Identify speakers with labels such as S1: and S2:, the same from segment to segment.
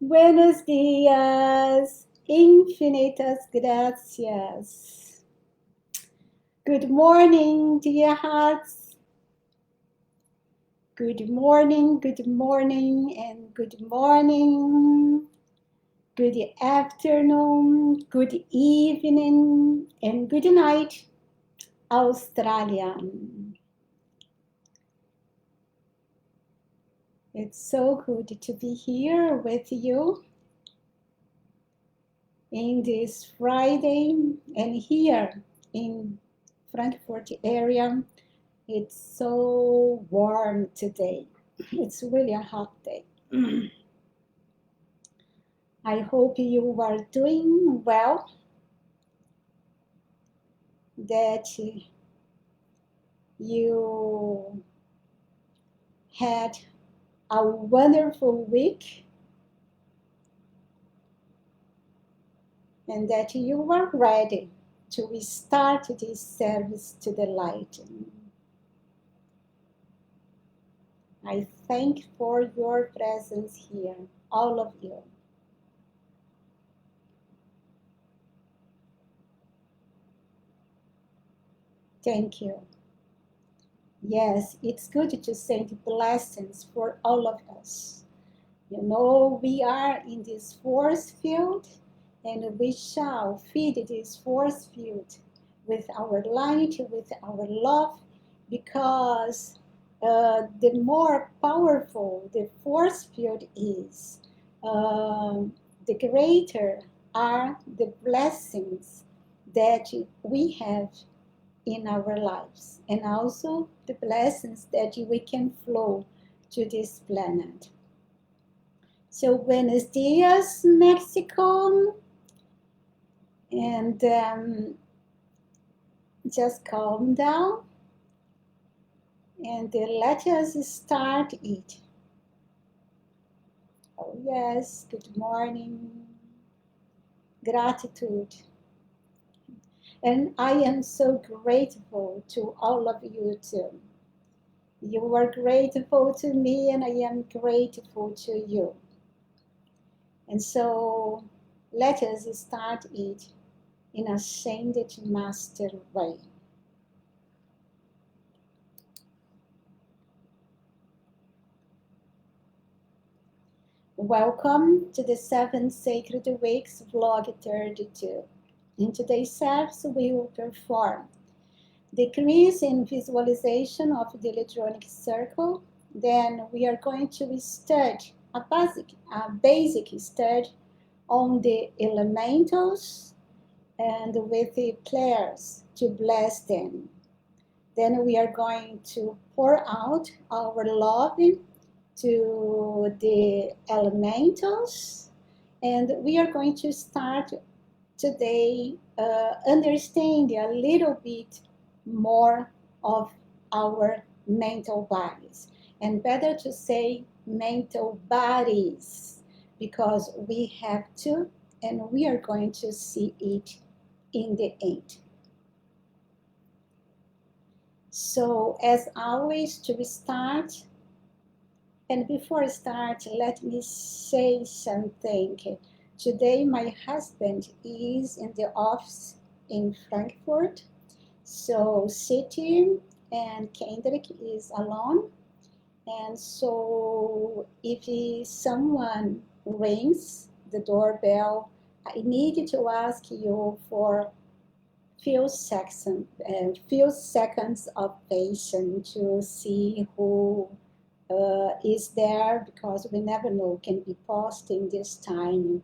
S1: Buenos días, infinitas gracias. Good morning, dear hearts. Good morning, and good morning. Good afternoon, good evening, and good night, Australia. It's so good to be here with you in this Friday and here in Frankfurt area. It's so warm today. It's really a hot day. I hope you are doing well, that you had a wonderful week, and that you are ready to restart this service to the light. I thank for your presence here, all of you. Thank you. Yes, it's good to send blessings for all of us. You know, we are in this force field, and we shall feed this force field with our light, with our love, because the more powerful the force field is, the greater are the blessings that we have in our lives, and also the blessings that we can flow to this planet. So, buenos dias, Mexico. And just calm down and let us start it. Oh, yes, good morning. Gratitude. And I am so grateful to all of you too. You are grateful to me, and I am grateful to you. And so let us start it in a Ascended Master way. Welcome to the 7 Sacred Weeks Vlog 32. In today's service, we will perform decrease in visualization of the electronic circle. Then we are going to study a basic study on the elementals and with the prayers to bless them. Then we are going to pour out our love to the elementals, and we are going to start today understanding a little bit more of our mental bodies, and better to say mental bodies, because we have to, and we are going to see it in the end. So as always, to start, and before I start, let me say something. Today, my husband is in the office in Frankfurt. So, City and Kendrick is alone. And so, if someone rings the doorbell, I need to ask you for few seconds of patience to see who is there, because we never know, can be posting this time,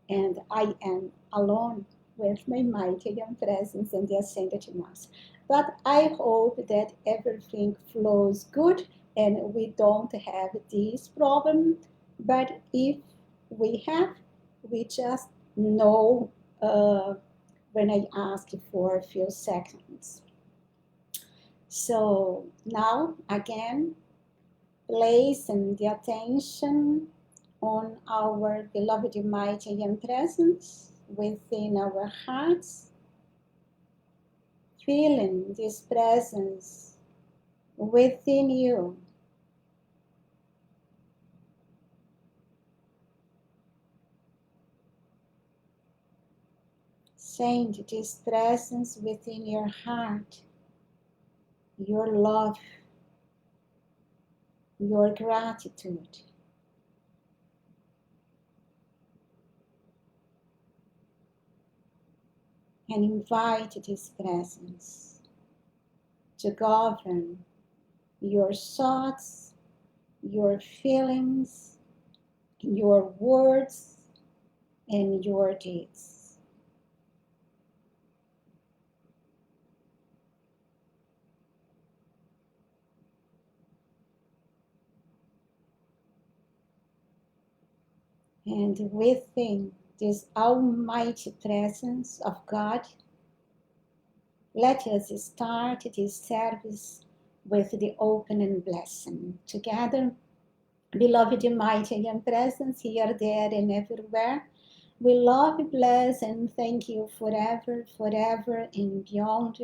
S1: and I am alone with my mighty young presence and the Ascended Master. But I hope that everything flows good and we don't have this problem. But if we have, we just know when I ask for a few seconds. So now again, place and the attention on our beloved mighty and presence within our hearts, feeling this presence within you. Send this presence within your heart, your love, your gratitude. And invite this presence to govern your thoughts, your feelings, your words, and your deeds. And within this almighty presence of God, let us start this service with the opening blessing. Together, beloved mighty and presence here, there, and everywhere, we love, bless, and thank you forever, forever, and beyond.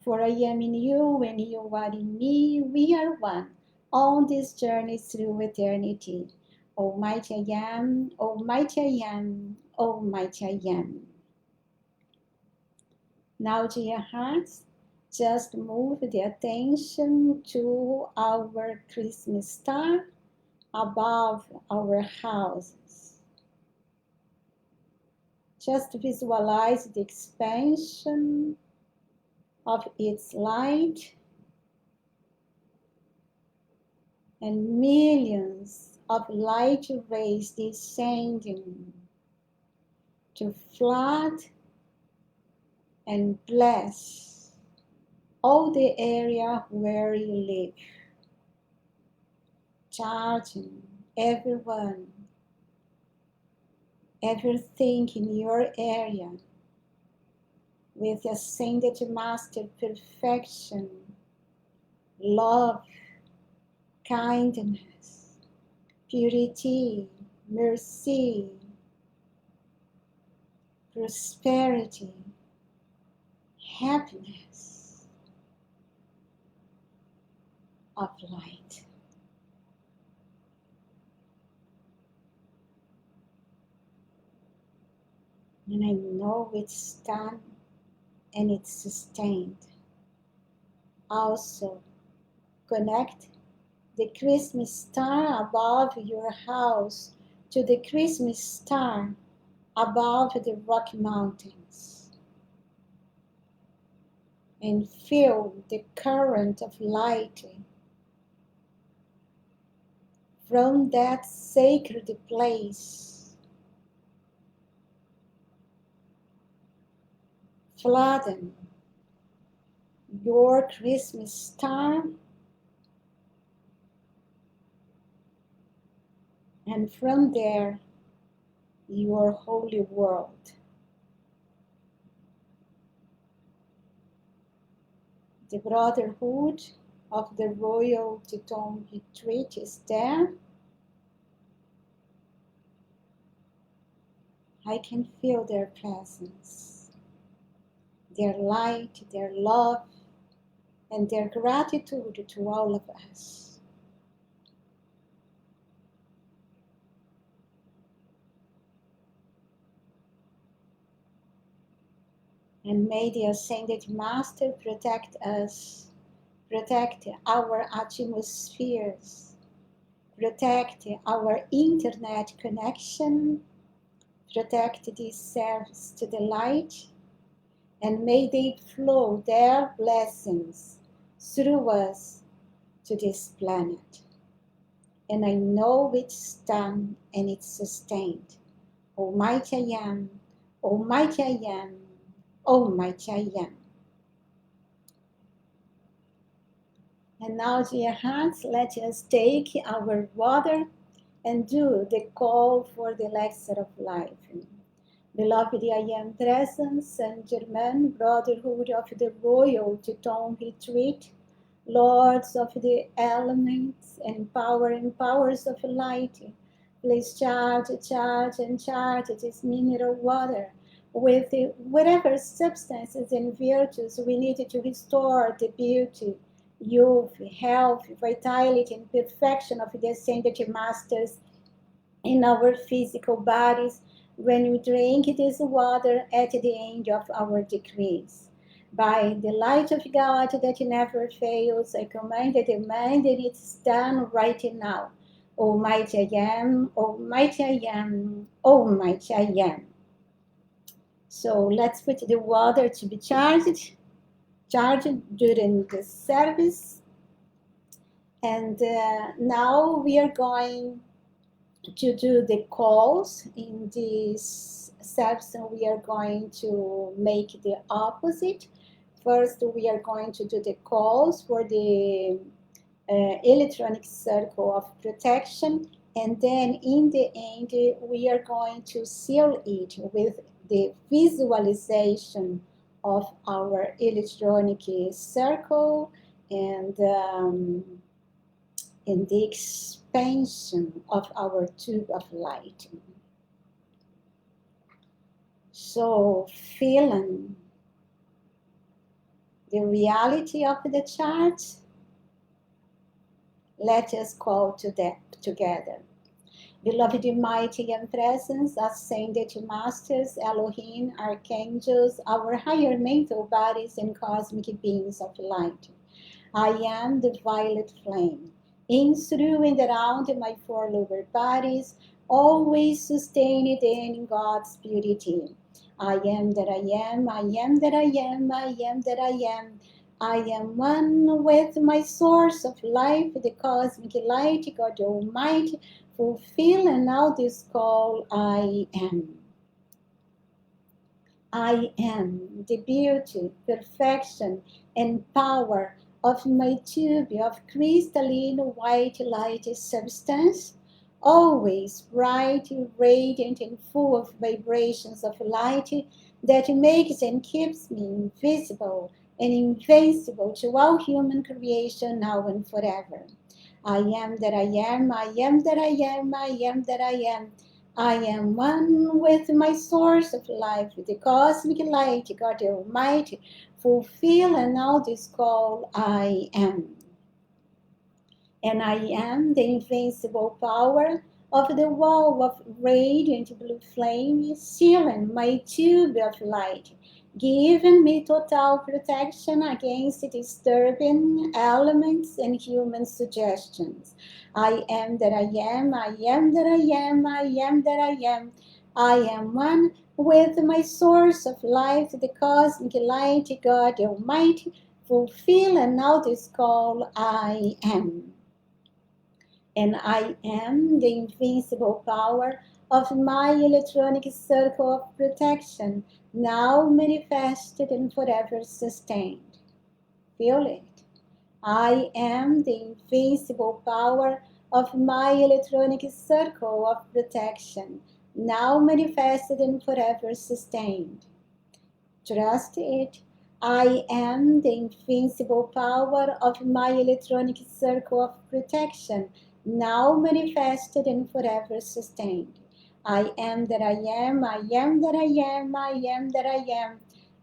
S1: For I am in you, and you are in me. We are one on this journey through eternity. Almighty I am, Almighty I am, Almighty I am. Now, dear hearts, just move the attention to our Christmas star above our houses. Just visualize the expansion of its light and millions of light rays descending to flood and bless all the area where you live, charging everyone, everything in your area with ascended master perfection, love, kindness, purity, mercy, prosperity, happiness of light. And I know it's done and it's sustained. Also, connect the Christmas star above your house to the Christmas star above the Rocky Mountains, and feel the current of light from that sacred place, flooding your Christmas star, and from there your holy world. The Brotherhood of the Royal Teton Retreat is there. I can feel their presence, their light, their love, and their gratitude to all of us. And may the Ascended Master protect us, protect our atmospheres, protect our internet connection, protect these servants to the light, and may they flow their blessings through us to this planet. And I know it's done and it's sustained. Almighty I am, Almighty I am, Almighty I am. And now, dear hearts, let us take our water and do the call for the Elixir of Life. Beloved I am presence, Saint Germain, Brotherhood of the Royal Teton Retreat, Lords of the Elements, and powers of light, please charge this mineral water with whatever substances and virtues we need to restore the beauty, youth, health, vitality, and perfection of the Ascended Masters in our physical bodies, when we drink this water at the end of our decrees. By the light of God that never fails, I command and demand that it's done right now. Almighty I am, Almighty I am, Almighty I am. So let's put the water to be charged during the service. And now we are going to do the calls. In this section we are going to make the opposite. First we are going to do the calls for the electronic circle of protection, and then in the end we are going to seal it with the visualization of our electronic circle and in the expansion of our tube of light. So, feeling the reality of the chart, let us call to that together. Beloved mighty and presence, ascended masters, Elohim, archangels, our higher mental bodies and cosmic beings of light. I am the violet flame, in, through, and around my four lower bodies, always sustained in God's purity. I am that I am, I am that I am, I am that I am. I am one with my source of life, the cosmic light, God Almighty, fulfill and now this call, I am. I am the beauty, perfection, and power of my tube of crystalline white light substance, always bright, radiant, and full of vibrations of light that makes and keeps me invisible and invincible to all human creation now and forever. I am that I am, I am that I am, I am that I am. I am one with my source of life, the cosmic light, God Almighty, fulfill and now this call, I am. And I am the invincible power of the wall of radiant blue flame, sealing my tube of light, giving me total protection against disturbing elements and human suggestions. I am that I am, I am that I am, I am that I am. I am one with my source of life, the cosmic light, God Almighty, fulfill and now this call, I am. And I am the invincible power of my electronic circle of protection, now manifested and forever sustained. Feel it. I am the invincible power of my electronic circle of protection, now manifested and forever sustained. Trust it. I am the invincible power of my electronic circle of protection, now manifested and forever sustained. I am that I am, I am that I am, I am that I am.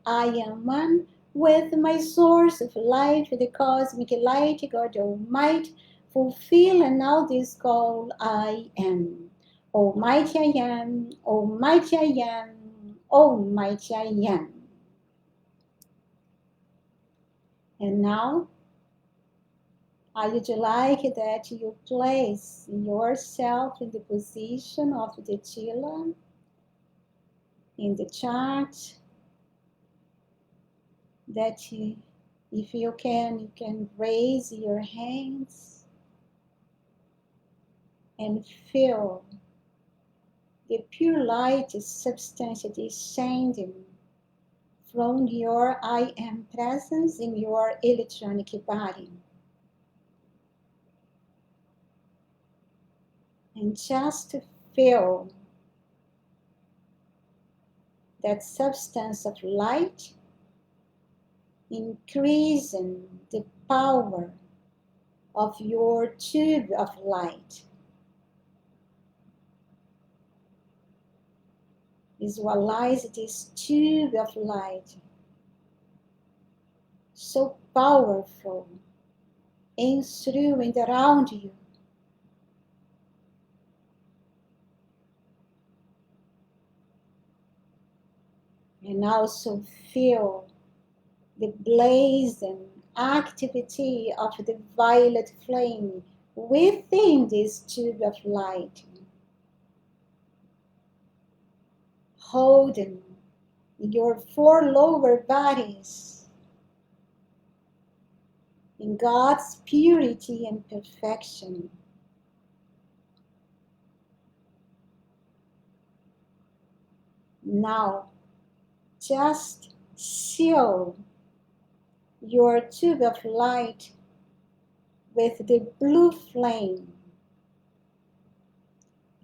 S1: I am one with my source of life, the cosmic light, God Almighty, fulfill and now this call, I am. Almighty I am, Almighty I am, Almighty I am. And now, I would like that you place yourself in the position of the Chila in the chart, that if you can raise your hands and feel the pure light substance descending from your I am presence in your electronic body. And just feel that substance of light increasing the power of your tube of light. Visualize this tube of light, so powerful, in, through, and around you. And also feel the blaze and activity of the violet flame within this tube of light, holding your four lower bodies in God's purity and perfection. Now, just seal your tube of light with the blue flame,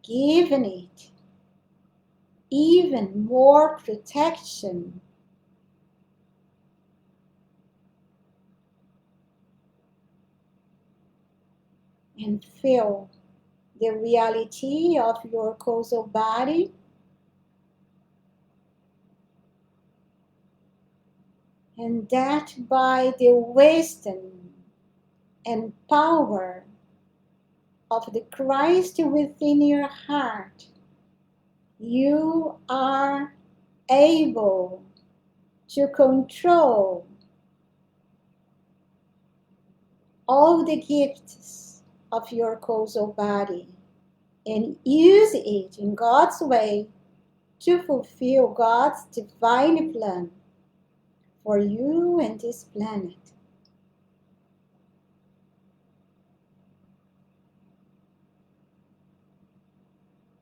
S1: giving it even more protection and feel the reality of your causal body and that by the wisdom and power of the Christ within your heart, you are able to control all the gifts of your causal body and use it in God's way to fulfill God's divine plan for you and this planet.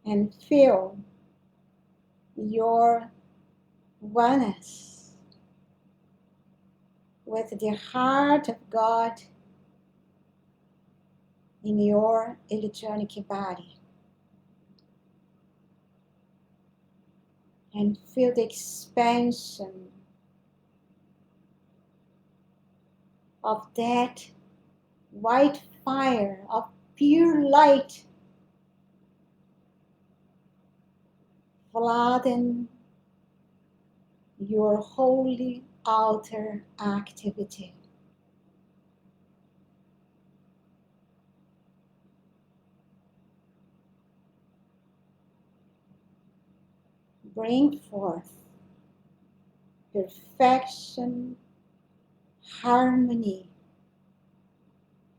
S1: And feel your oneness with the heart of God in your electronic body. And feel the expansion of that white fire of pure light flooding your holy altar activity. Bring forth perfection, harmony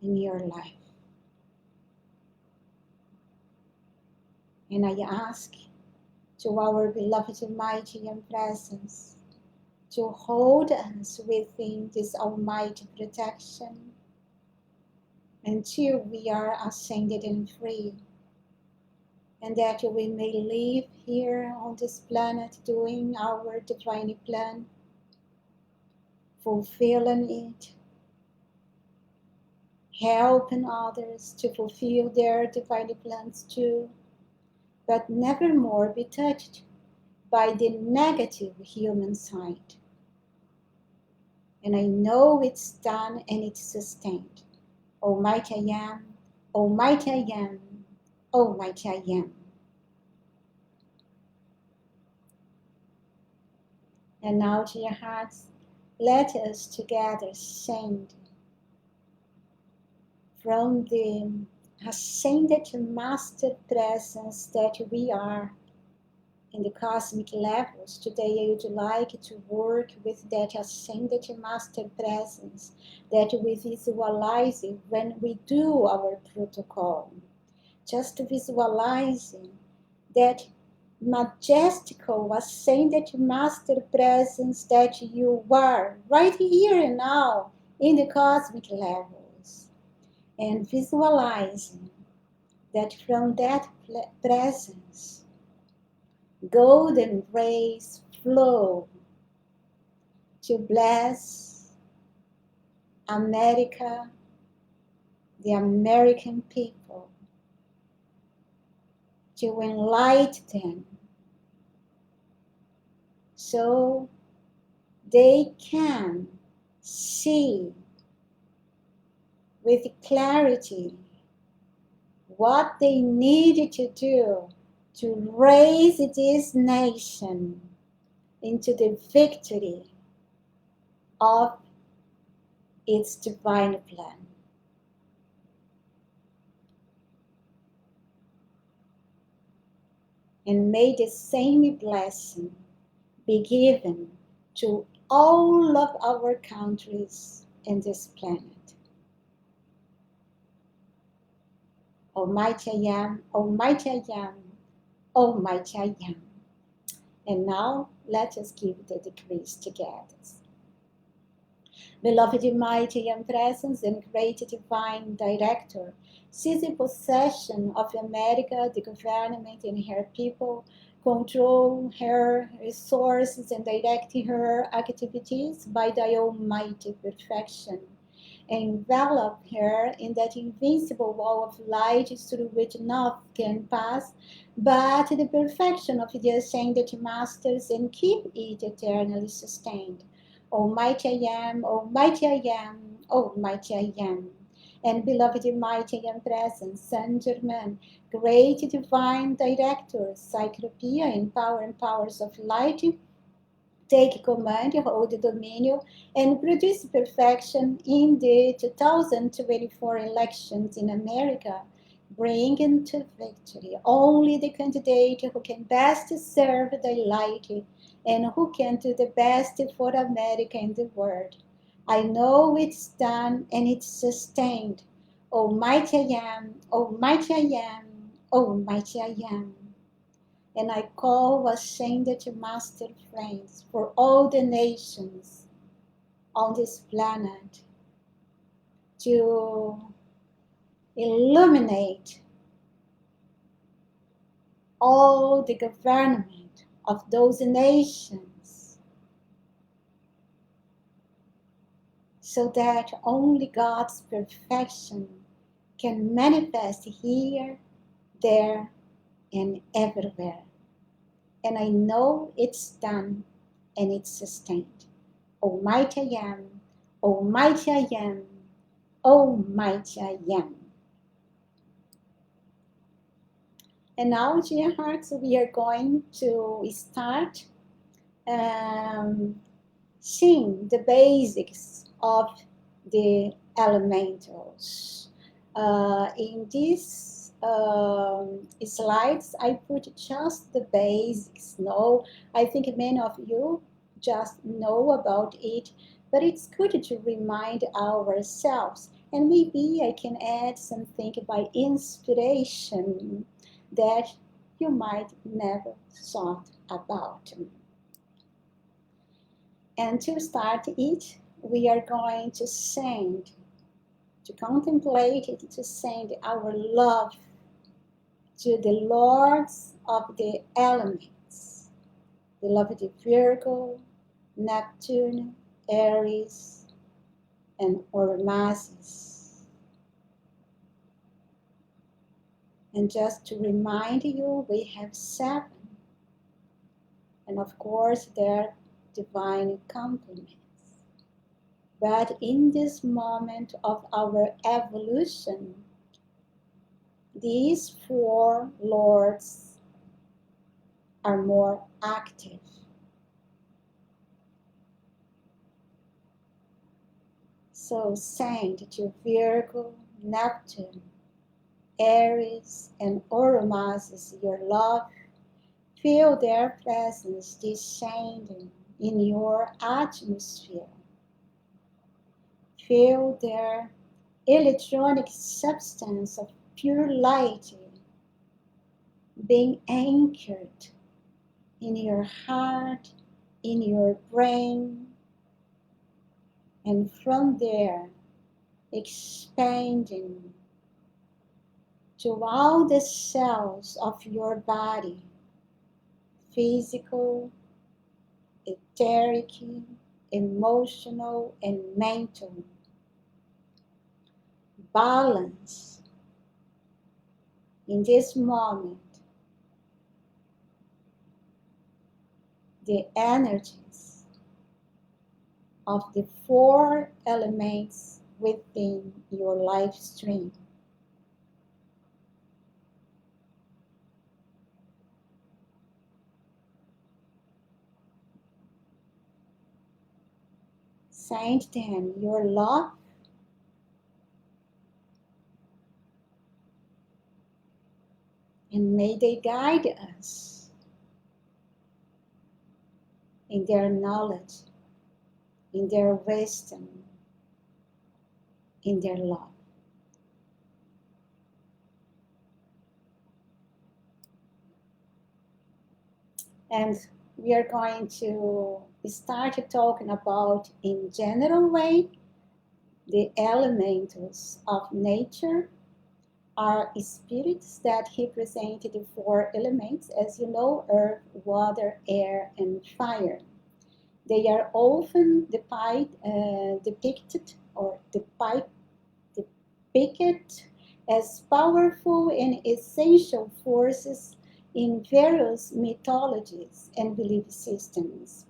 S1: in your life. And I ask to our beloved Almighty and Presence to hold us within this Almighty protection until we are ascended and free, and that we may live here on this planet doing our divine plan, fulfilling it, helping others to fulfill their divine plans too, but never more be touched by the negative human side. And I know it's done and it's sustained. Almighty I am, Almighty I am, Almighty I am. And now, dear hearts, let us together sing from the ascended Master Presence that we are in the cosmic levels. Today I would like to work with that ascended Master Presence that we visualize when we do our protocol. Just visualizing that majestical ascended Master Presence that you are right here and now in the cosmic levels, and visualizing that from that presence golden rays flow to bless America, the American people, to enlighten them so they can see with clarity what they need to do to raise this nation into the victory of its divine plan. And may the same blessing be given to all of our countries in this planet. Almighty I am, Almighty I am, Almighty I am. And now let us give the decrees together. Beloved, mighty and presence and great divine director, seize possession of America, the government and her people, control her resources and direct her activities by thy almighty perfection. Envelop her in that invincible wall of light through which nothing can pass but the perfection of the ascended masters, and keep it eternally sustained. Almighty I am, Almighty I am, Almighty I am. And beloved mighty and present Saint Germain, great divine director, cyclopeia in power and powers of light, take command, hold dominion, and produce perfection in the 2024 elections in America, bringing to victory only the candidate who can best serve the light and who can do the best for America and the world. I know it's done and it's sustained. Almighty I am, Almighty I am, Almighty I am. And I call ascended master friends for all the nations on this planet to illuminate all the government of those nations so that only God's perfection can manifest here, there, and everywhere. And I know it's done and it's sustained. Almighty I am, Almighty I am, Almighty I am. And now, dear hearts, we are going to start seeing the basics of the elementals. In these slides, I put just the basics. No, I think many of you just know about it, but it's good to remind ourselves. And maybe I can add something by inspiration that you might never thought about. And to start it, we are going to send, to contemplate it, to send our love to the lords of the elements, beloved Virgo, Neptune, Aries, and Ormasis. And just to remind you, we have 7. And of course, their divine complements. But in this moment of our evolution, these 4 lords are more active. So send to Virgo, Neptune, Aries, and Oromasis your love. Feel their presence descending in your atmosphere. Feel their electronic substance of pure light being anchored in your heart, in your brain, and from there expanding to all the cells of your body, physical, etheric, emotional, and mental. Balance in this moment the energies of the 4 elements within your life stream. Send them your love and may they guide us in their knowledge, in their wisdom, in their love. And we are going to start talking about, in general way, the elementals of nature are spirits that represent the four elements, as you know, earth, water, air, and fire. They are often depicted as powerful and essential forces in various mythologies and belief systems.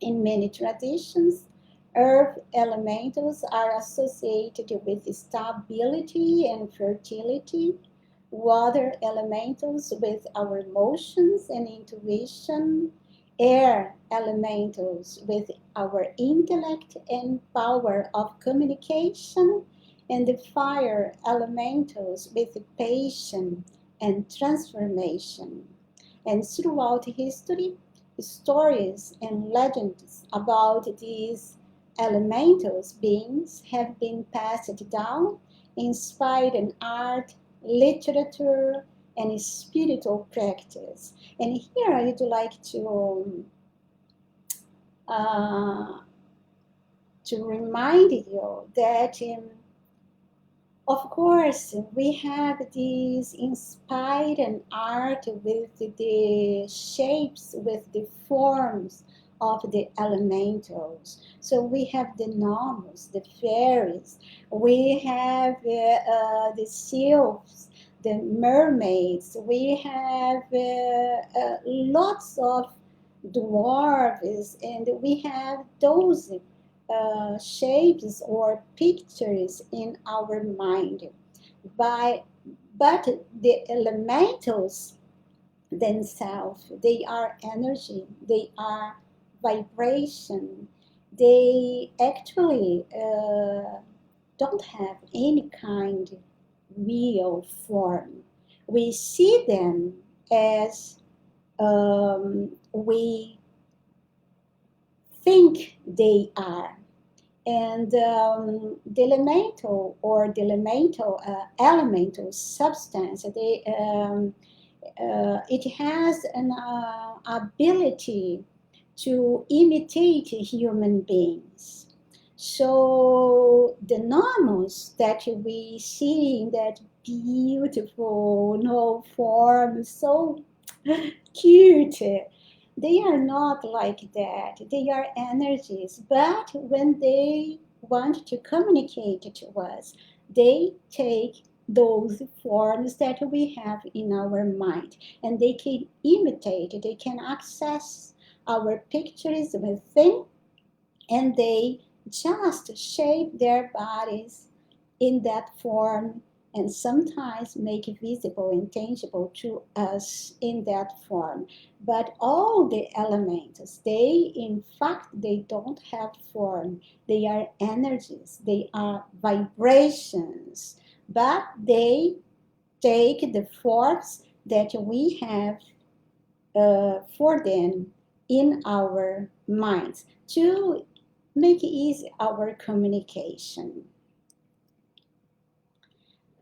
S1: In many traditions, earth elementals are associated with stability and fertility, water elementals with our emotions and intuition, air elementals with our intellect and power of communication, and the fire elementals with patience and transformation. And throughout history, stories and legends about these elemental beings have been passed down, inspired in art, literature, and spiritual practice. And here I'd like uh, to remind you that of course, we have these inspired art with the shapes, with the forms of the elementals. So we have the gnomes, the fairies, we have the sylphs, the mermaids, we have lots of dwarves, and we have those shapes or pictures in our mind. By, but the elementals themselves, they are energy, they are vibration, they actually don't have any kind of real form. We see them as we think they are. And the elemental substance, it has an ability to imitate human beings. So the gnomes that we see in that beautiful form, so cute, they are not like that. They are energies, but when they want to communicate to us, they take those forms that we have in our mind, and they can imitate, they can access our pictures within, and they just shape their bodies in that form, and sometimes make it visible and tangible to us in that form. But all the elements, they in fact, they don't have form. They are energies, they are vibrations, but they take the forms that we have for them in our minds to make easy our communication.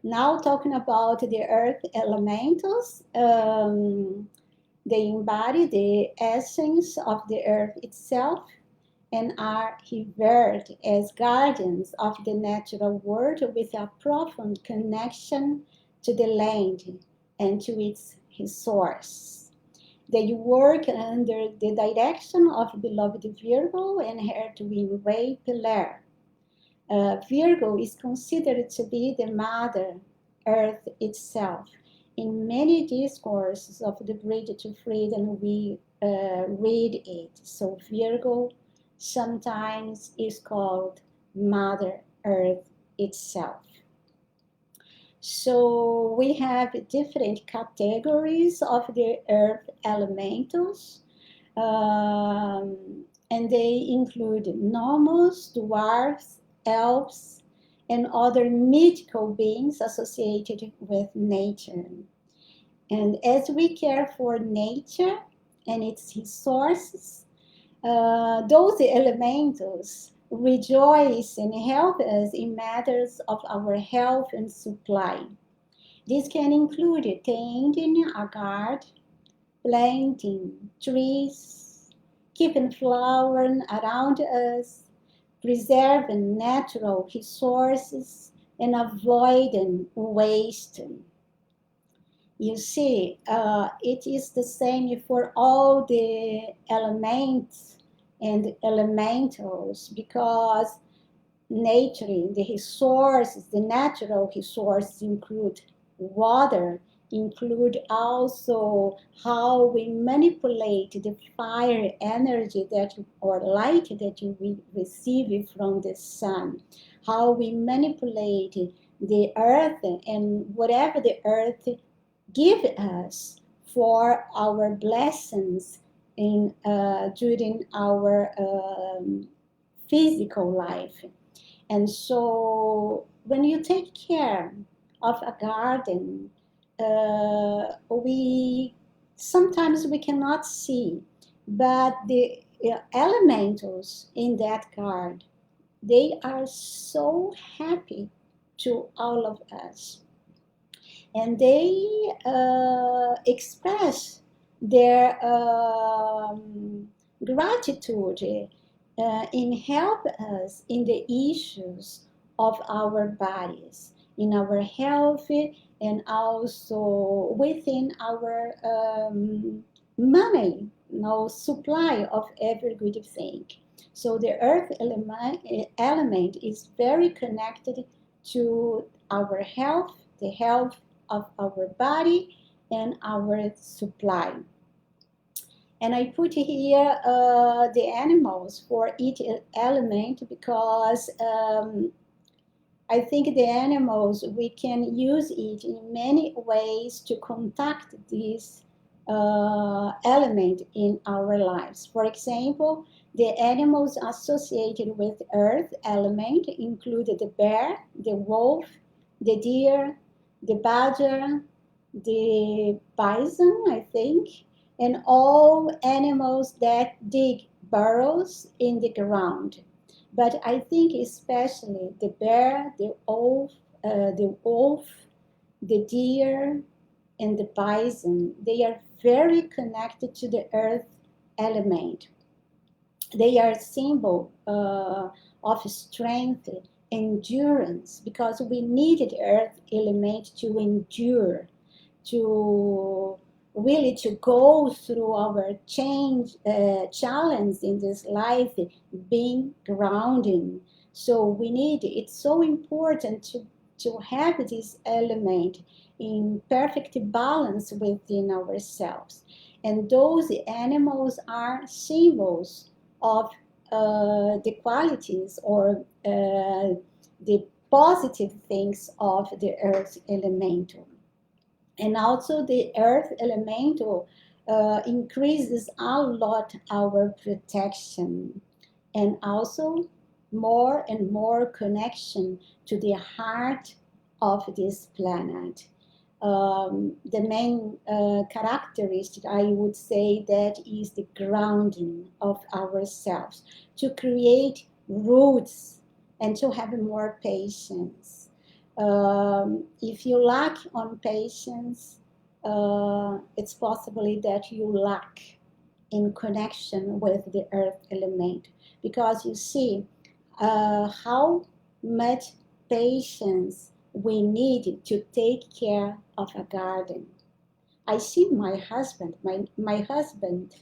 S1: Now talking about the earth elementals, they embody the essence of the earth itself and are revered as guardians of the natural world with a profound connection to the land and to its resource. They work under the direction of beloved Virgo and her twin ray Pilar. Virgo is considered to be the Mother Earth itself. In many discourses of the Bridge to Freedom, we read it. So Virgo sometimes is called Mother Earth itself. So we have different categories of the earth elementals, and they include gnomes, dwarfs, elves, and other mythical beings associated with nature. And as we care for nature and its resources, Those elementals rejoice and help us in matters of our health and supply. This can include tending a garden, planting trees, keeping flowers around us, preserving natural resources, and avoiding waste. You see, it is the same for all the elements and elementals because nature, the resources, the natural resources include water, include also how we manipulate the fire energy that or light that we receive from the sun, how we manipulate the earth and whatever the earth give us for our blessings in during our physical life. And so when you take care of a garden, we sometimes we cannot see, but the elementals in that garden, they are so happy to all of us, and they express their gratitude in help us in the issues of our bodies, in our health, and also within our money, supply of every good thing. So the earth element is very connected to our health, the health of our body, and our supply. And I put here the animals for each element because I think the animals, we can use it in many ways to contact this element in our lives. For example, the animals associated with earth element include the bear, the wolf, the deer, the badger, the bison, I think, and all animals that dig burrows in the ground. But I think especially the bear, the wolf, the deer, and the bison, they are very connected to the earth element. They are a symbol of strength, endurance, because we need the earth element to endure, to really to go through our challenge in this life, being grounding. So we need, it's so important to have this element in perfect balance within ourselves. And those animals are symbols of the qualities or the positive things of the earth elemental. And also the earth elemental increases a lot our protection, and also more and more connection to the heart of this planet. The main characteristic, I would say, that is the grounding of ourselves, to create roots and to have more patience. If you lack on patience, it's possibly that you lack in connection with the earth element, because you see how much patience we need to take care of a garden. I see my husband, my husband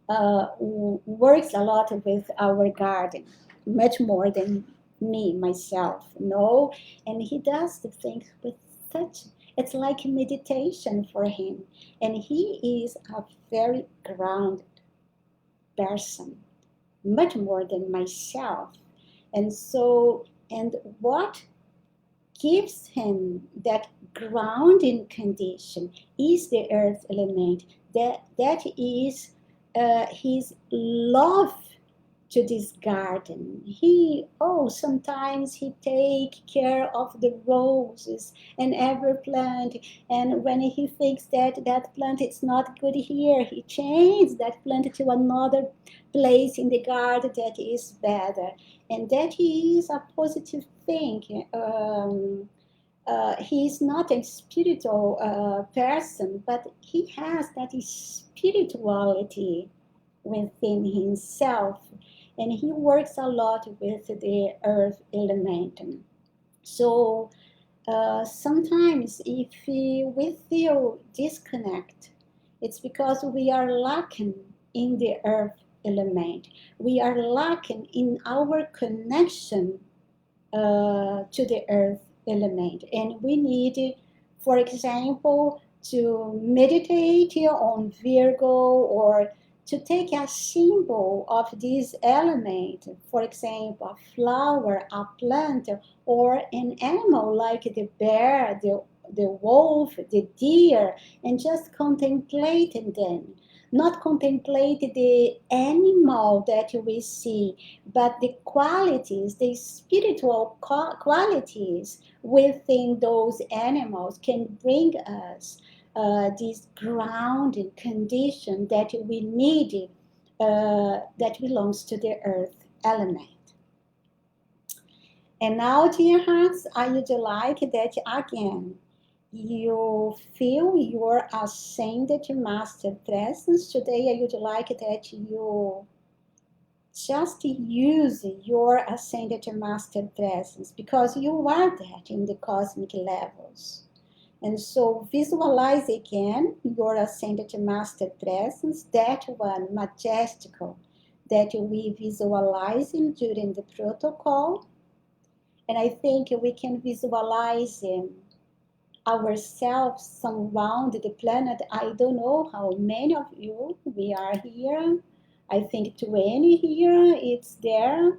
S1: works a lot with our garden, much more than me, myself, and he does the things with such, it's like meditation for him, and he is a very grounded person, much more than myself. And so, and what gives him that grounding condition is the earth element, that is his love to this garden. Sometimes he take care of the roses and every plant. And when he thinks that that plant is not good here, he changes that plant to another place in the garden that is better. And that is a positive thing. He is not a spiritual person, but he has that spirituality within himself, and he works a lot with the earth element. So sometimes if we feel disconnect, it's because we are lacking in the earth element. We are lacking in our connection to the earth element. And we need, for example, to meditate on Virgo, or to take a symbol of this element, for example, a flower, a plant, or an animal like the bear, the wolf, the deer, and just contemplating them. Not contemplate the animal that we see, but the qualities, the spiritual qualities within those animals can bring us this grounding condition that we need, that belongs to the earth element. And now, dear hearts, I would like that again you feel your ascended master presence. Today, I would like that you just use your ascended master presence, because you are that in the cosmic levels. And so visualize again your ascended master presence, that one majestical that we visualizing during the protocol. And I think we can visualize ourselves surround the planet. I don't know how many of you we are here. I think 20 here, it's there.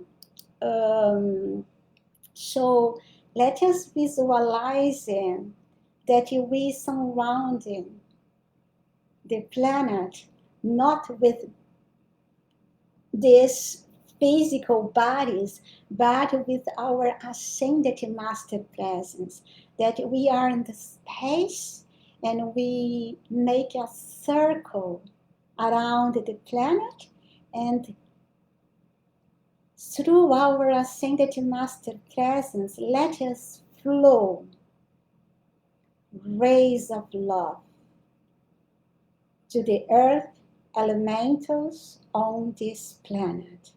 S1: So let us visualize that we surrounding the planet, not with these physical bodies, but with our ascended master presence, that we are in the space and we make a circle around the planet, and through our ascended master presence, let us flow rays of love to the earth elementals on this planet.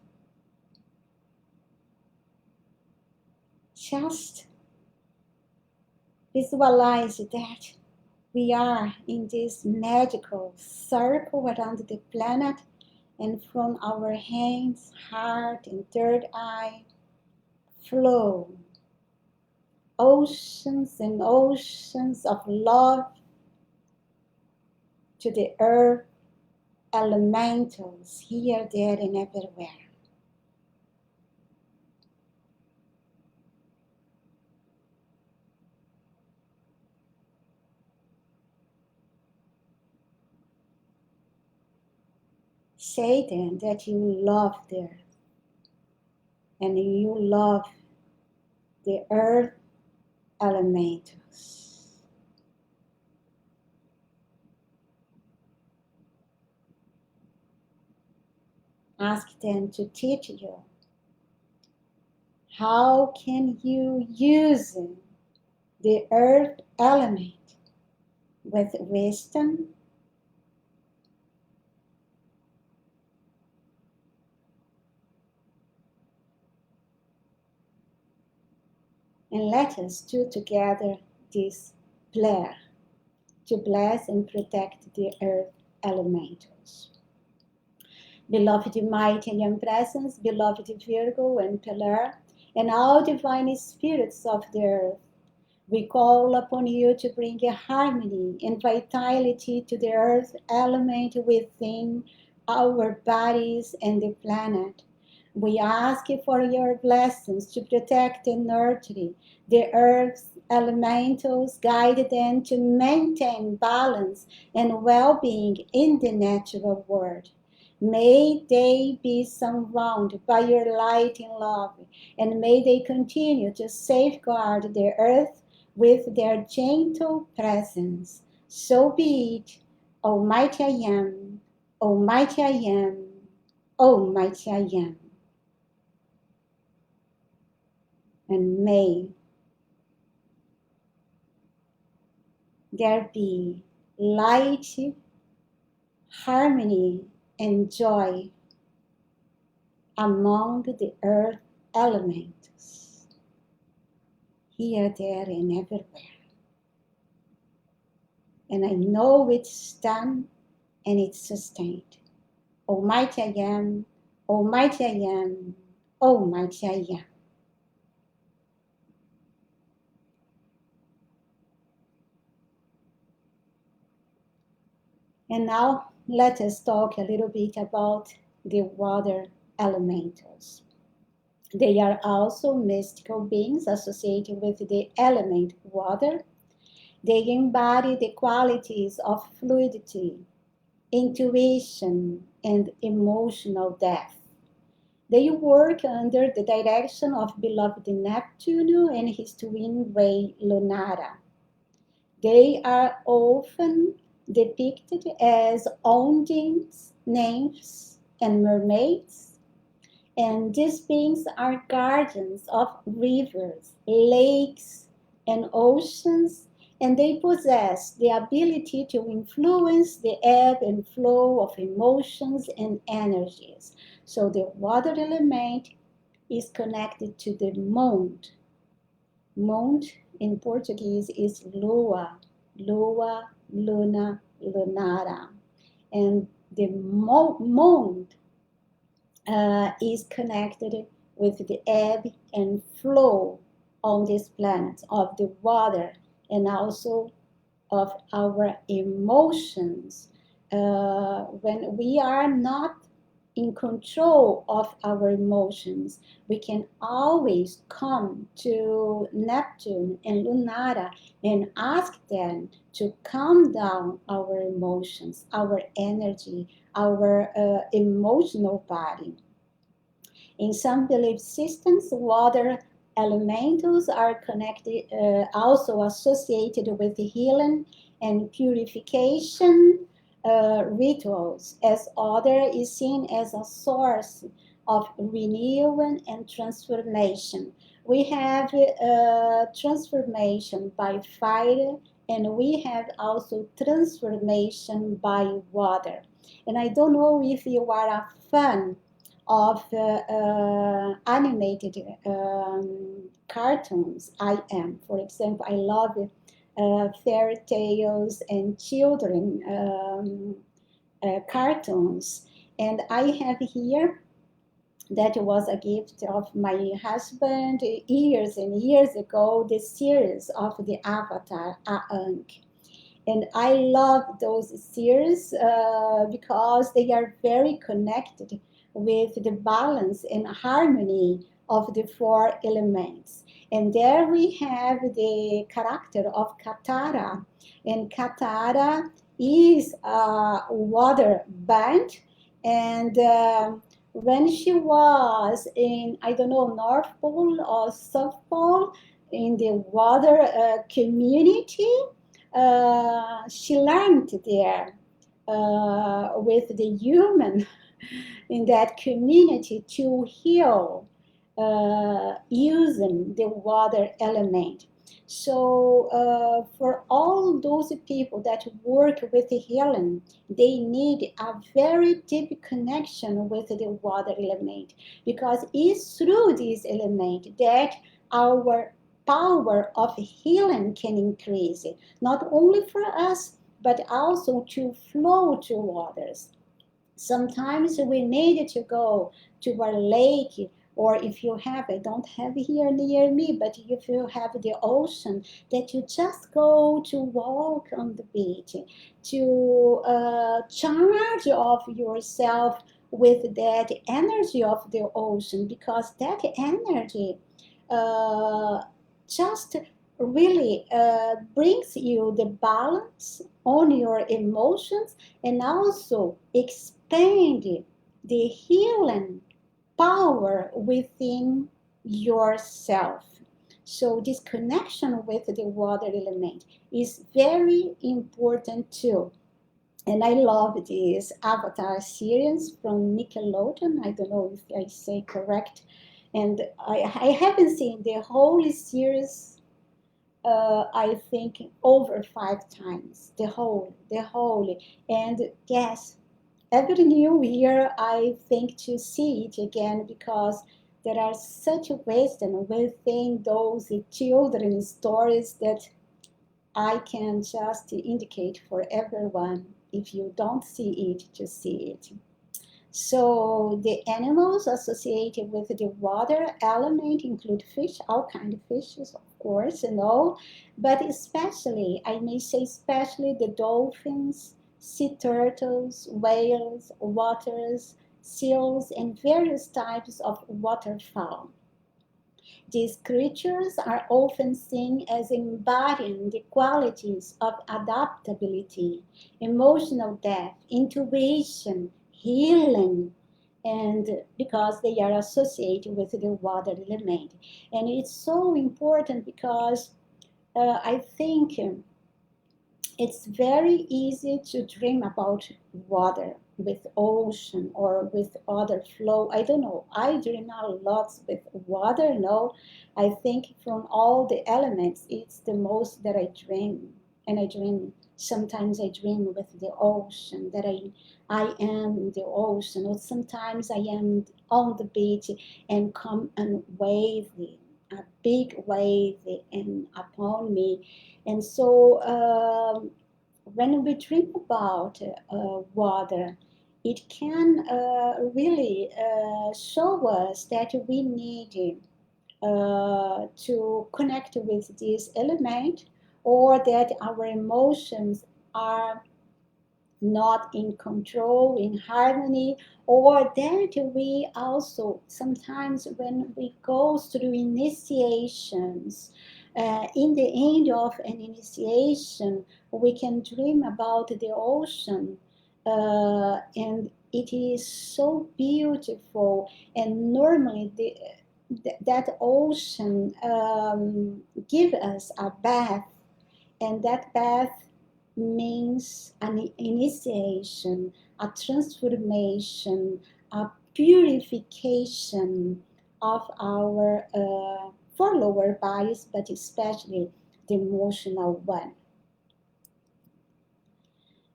S1: Just visualize that we are in this magical circle around the planet, and from our hands, heart, and third eye flow oceans and oceans of love to the earth elementals here, there, and everywhere. Say then that you love the earth, and you love the earth elementals. Ask them to teach you. How can you use the earth element with wisdom, and let us do together this prayer to bless and protect the earth elementals. Beloved mighty and young presence, beloved Virgo and Pillar, and all divine spirits of the earth, we call upon you to bring a harmony and vitality to the earth element within our bodies and the planet. We ask for your blessings to protect and nurture the earth's elementals, guide them to maintain balance and well-being in the natural world. May they be surrounded by your light and love, and may they continue to safeguard the earth with their gentle presence. So be it, Almighty I am, Almighty I am, Almighty I am. And may there be light, harmony, and joy among the earth elements, here, there, and everywhere. And I know it's done and it's sustained. Almighty I am, Almighty I am, Almighty I am. And now let us talk a little bit about the water elementals. They are also mystical beings associated with the element water. They embody the qualities of fluidity, intuition, and emotional depth. They work under the direction of beloved Neptune and his twin ray Lunara. They are often depicted as undines, nymphs, and mermaids, and these beings are guardians of rivers, lakes, and oceans, and they possess the ability to influence the ebb and flow of emotions and energies. So the water element is connected to the moon. Moon in Portuguese is lua, lua, luna, lunara. And the moon is connected with the ebb and flow on this planet of the water and also of our emotions. When we are not in control of our emotions, we can always come to Neptune and Lunara and ask them to calm down our emotions, our energy, our emotional body. In some belief systems, water elementals are connected, also associated with healing and purification rituals, as water is seen as a source of renewal and transformation. We have transformation by fire, and we have also transformation by water. And I don't know if you are a fan of animated cartoons. I am. For example, I love fairy tales and children cartoons. And I have here, that was a gift of my husband years and years ago, the series of the Avatar, Aang. And I love those series because they are very connected with the balance and harmony of the four elements. And there we have the character of Katara. And Katara is a water band. And when she was in, I don't know, North Pole or South Pole, in the water community, she learned there with the human in that community to heal using the water element. So for all those people that work with the healing, they need a very deep connection with the water element, because it's through this element that our power of healing can increase, not only for us, but also to flow to others. Sometimes we need to go to a lake, or if you have, I don't have here near me, but if you have the ocean, that you just go to walk on the beach, to charge of yourself with that energy of the ocean, because that energy just really brings you the balance on your emotions, and also expand the healing power within yourself. So this connection with the water element is very important too. And I love this Avatar series from Nickelodeon. I don't know if I say correct. And I haven't seen the whole series, I think, over 5 times. The whole. And yes, every new year I think to see it again because there are such a wisdom within those children stories that I can just indicate for everyone. If you don't see it, to see it. So the animals associated with the water element include fish, all kind of fishes, of course, and all, but especially, I may say especially the dolphins, sea turtles, whales, otters, seals, and various types of waterfowl. These creatures are often seen as embodying the qualities of adaptability, emotional depth, intuition, healing, and because they are associated with the water element. And it's so important because I think it's very easy to dream about water with ocean or with other flow. I don't know. I dream a lot with water. No, I think from all the elements, it's the most that I dream. And I dream. Sometimes I dream with the ocean that I am in the ocean, or sometimes I am on the beach and come and wave a big wave and upon me. And so when we dream about water, it can really show us that we need to connect with this element, or that our emotions are not in control, in harmony, or that we also sometimes when we go through initiations, in the end of an initiation, we can dream about the ocean, and it is so beautiful. And normally, that ocean give us a bath, and that bath means an initiation, a transformation, a purification of our for lower bodies, but especially the emotional one.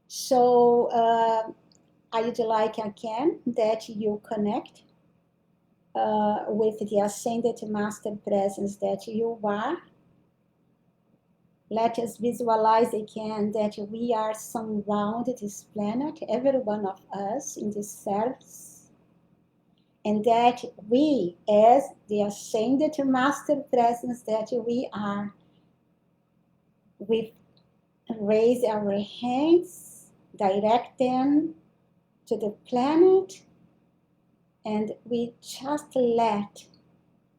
S1: So I'd like again that you connect with the ascended master presence that you are. Let us visualize again that we are surrounded this planet, every one of us in this selves, and that we, as the ascended master presence that we are, we raise our hands, direct them to the planet, and we just let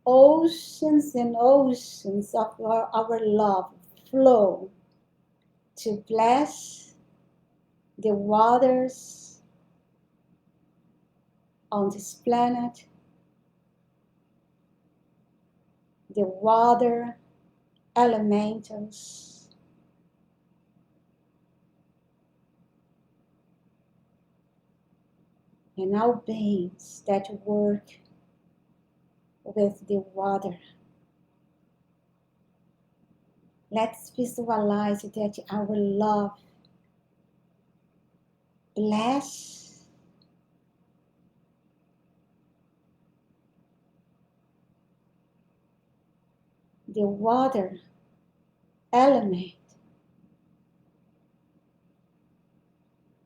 S1: oceans and oceans of our love flow to bless the waters on this planet, the water elementals, and all beings that work with the water. Let's visualize that our love bless the water element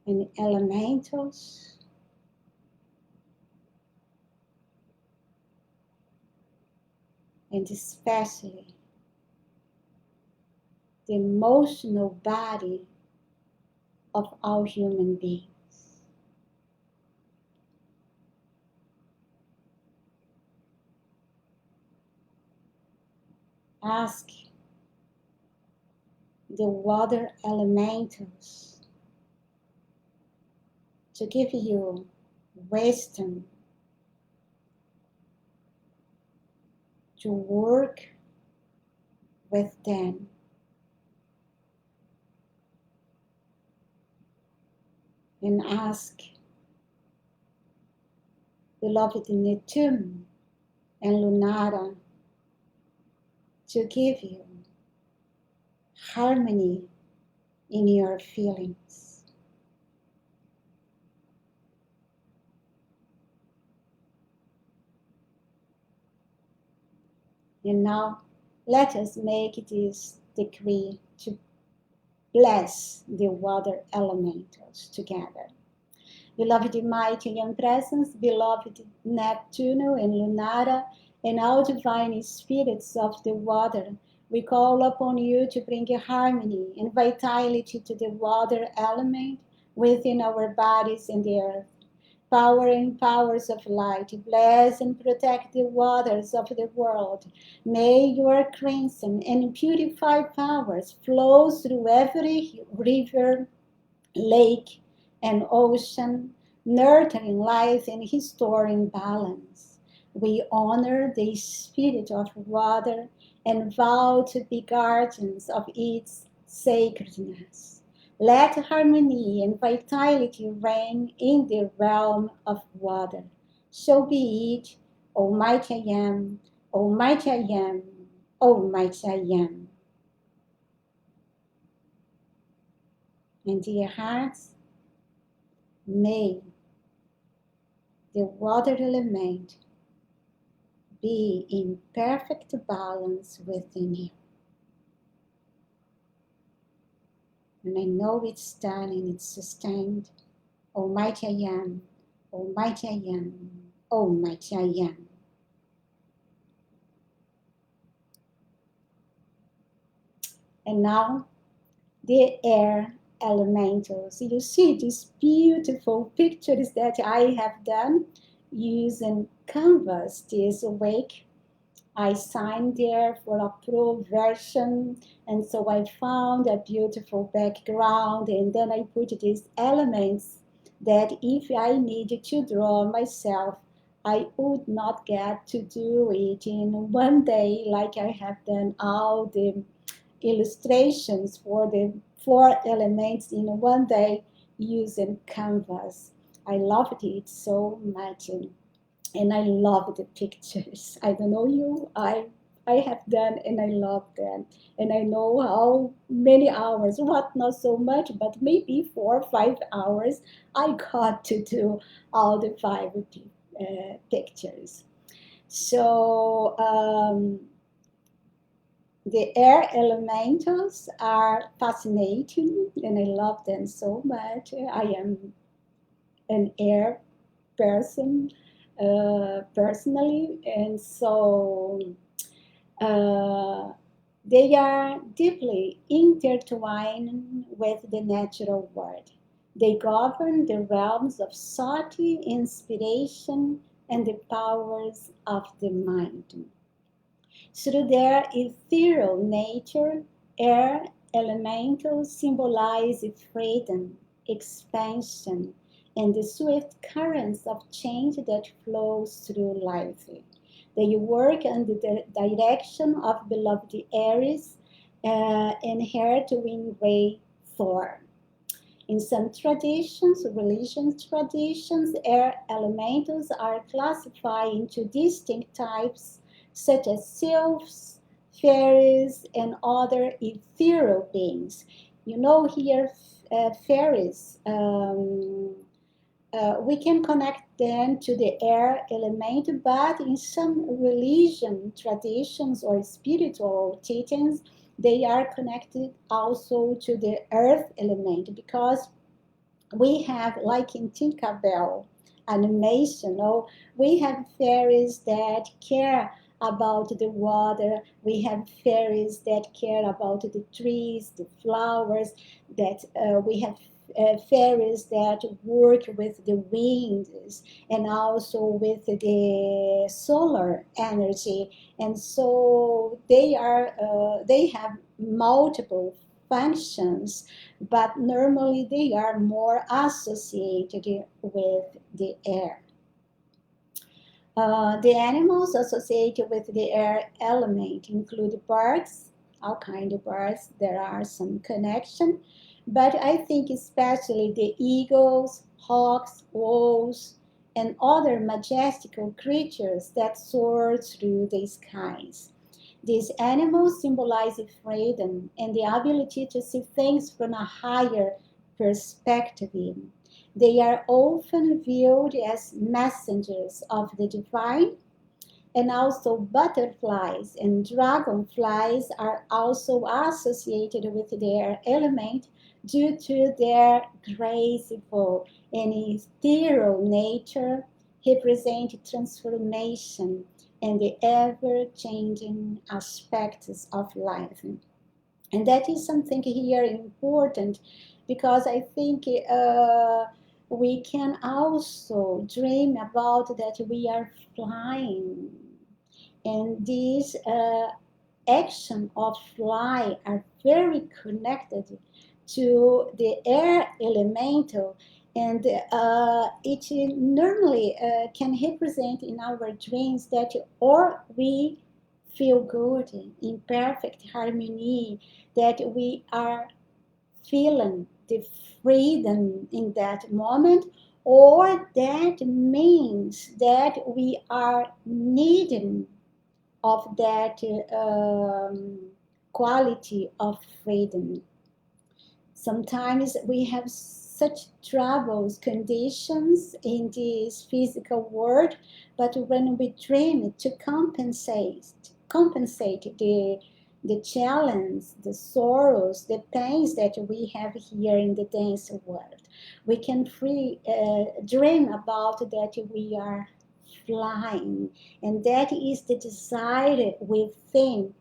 S1: and elementals, and especially the emotional body of all human beings. Ask the water elementals to give you wisdom to work with them. And ask beloved Netum and Lunara to give you harmony in your feelings. And now let us make this decree to bless the water elementals together. Beloved mighty young presence, beloved Neptuno and Lunara, and all divine spirits of the water, we call upon you to bring harmony and vitality to the water element within our bodies and the earth. Power and powers of light, bless and protect the waters of the world. May your cleansing and purify powers flow through every river, lake, and ocean, nurturing life and restoring balance. We honor the spirit of water and vow to be guardians of its sacredness. Let harmony and vitality reign in the realm of water. So be it, Almighty I am, Almighty I am, Almighty I am. And dear hearts, may the water element be in perfect balance within you. And I know it's done and it's sustained. Almighty I am, Almighty I am, Almighty I am. And now the air elementals. You see these beautiful pictures that I have done using Canvas this week. I signed there for a pro version, and so I found a beautiful background, and then I put these elements that if I needed to draw myself, I would not get to do it in one day like I have done all the illustrations for the 4 elements in one day using Canvas. I loved it so much, and I love the pictures. I don't know you, I have done and I love them. And I know how many hours, what not so much, but maybe 4 or 5 hours I got to do all the 5 pictures. So the air elementals are fascinating and I love them so much. I am an air person personally, and so they are deeply intertwined with the natural world. They govern the realms of Sati, inspiration, and the powers of the mind. Through their ethereal nature, air elementals symbolize freedom, expansion, and the swift currents of change that flows through life. They work under the direction of beloved Aries and her twin ray Thor. In some traditions, religious traditions, air elementals are classified into distinct types such as sylphs, fairies, and other ethereal beings. You know here, fairies, we can connect them to the air element, but in some religion traditions or spiritual teachings, they are connected also to the earth element because we have, like in Tinkerbell animation, we have fairies that care about the water, we have fairies that care about the trees, the flowers, that we have fairies that work with the winds and also with the solar energy, and so they have multiple functions, but normally they are more associated with the air. The animals associated with the air element include birds, all kinds of birds. There are some connection, but I think especially the eagles, hawks, wolves, and other majestical creatures that soar through the skies. These animals symbolize freedom and the ability to see things from a higher perspective. They are often viewed as messengers of the divine, and also butterflies and dragonflies are also associated with their element due to their graceful and ethereal nature, represent transformation and the ever-changing aspects of life. And that is something here important because I think we can also dream about that we are flying. And these action of fly are very connected to the air elemental, and it normally can represent in our dreams that or we feel good in perfect harmony, that we are feeling the freedom in that moment, or that means that we are needing of that quality of freedom. Sometimes we have such troubles, conditions in this physical world, but when we dream to compensate the challenge, the sorrows, the pains that we have here in the dance world, we can dream about that we are flying, and that is the desire within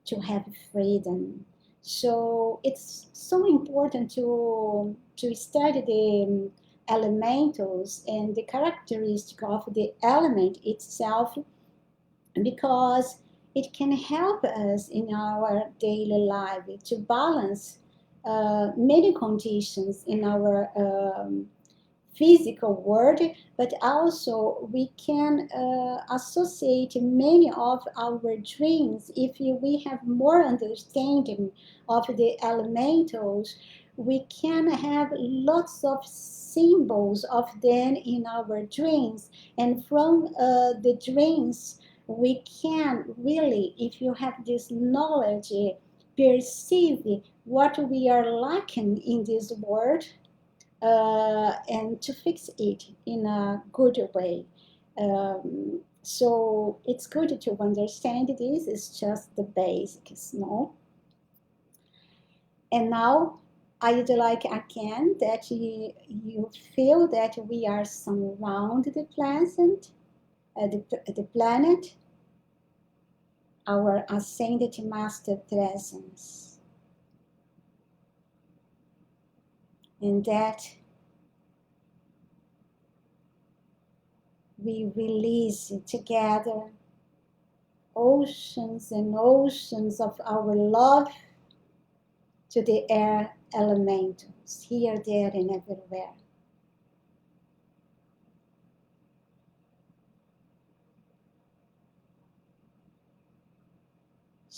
S1: to have freedom. So it's so important to study the elementals and the characteristic of the element itself, because it can help us in our daily life to balance many conditions in our physical world, but also we can associate many of our dreams. If we have more understanding of the elementals, we can have lots of symbols of them in our dreams, and from the dreams we can really, if you have this knowledge, perceive what we are lacking in this world, and to fix it in a good way. So it's good to understand this. It's just the basics, no? And now I'd like again that you feel that we are surrounded the planet, our ascended master presence, and that we release together oceans and oceans of our love to the air elementals, here, there, and everywhere.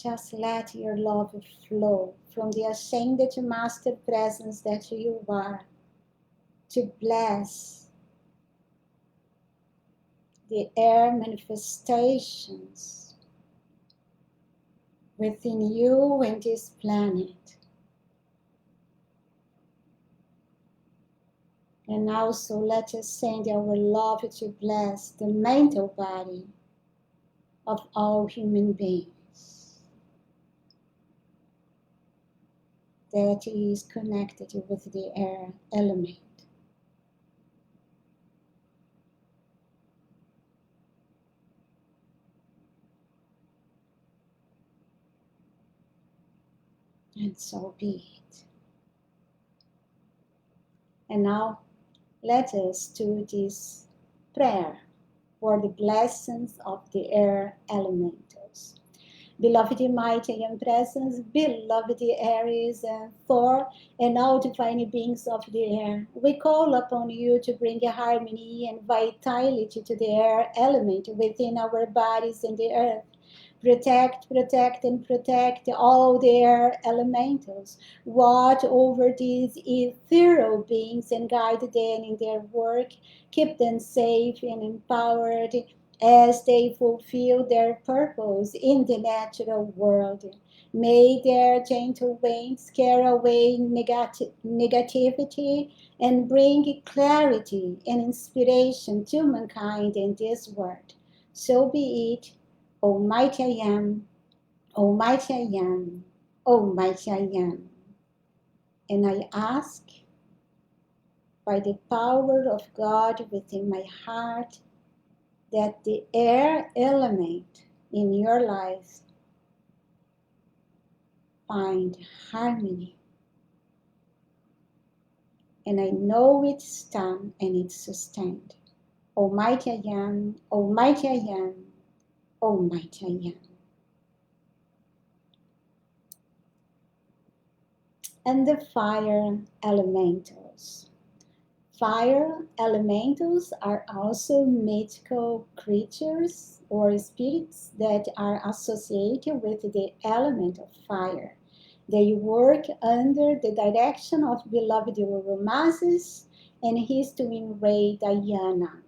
S1: Just let your love flow from the ascended master presence that you are to bless the air manifestations within you and this planet. And also let us send our love to bless the mental body of all human beings that is connected with the air element. And so be it. And now let us do this prayer for the blessings of the air elementals. Beloved mighty and presence, beloved Aries and Thor, and all divine beings of the air, we call upon you to bring harmony and vitality to the air element within our bodies and the earth. Protect, protect, and protect all their elementals. Watch over these ethereal beings and guide them in their work. Keep them safe and empowered as they fulfill their purpose in the natural world. May their gentle wings carry away negativity and bring clarity and inspiration to mankind in this world. So be it. Almighty I am, Almighty I am, Almighty I am. And I ask, by the power of God within my heart, that the air element in your life find harmony. And I know it's done and it's sustained. Almighty I am, Almighty I am, Almighty I am. And the fire elementals. Fire elementals are also mythical creatures or spirits that are associated with the element of fire. They work under the direction of beloved Urumasis and his twin ray Diana.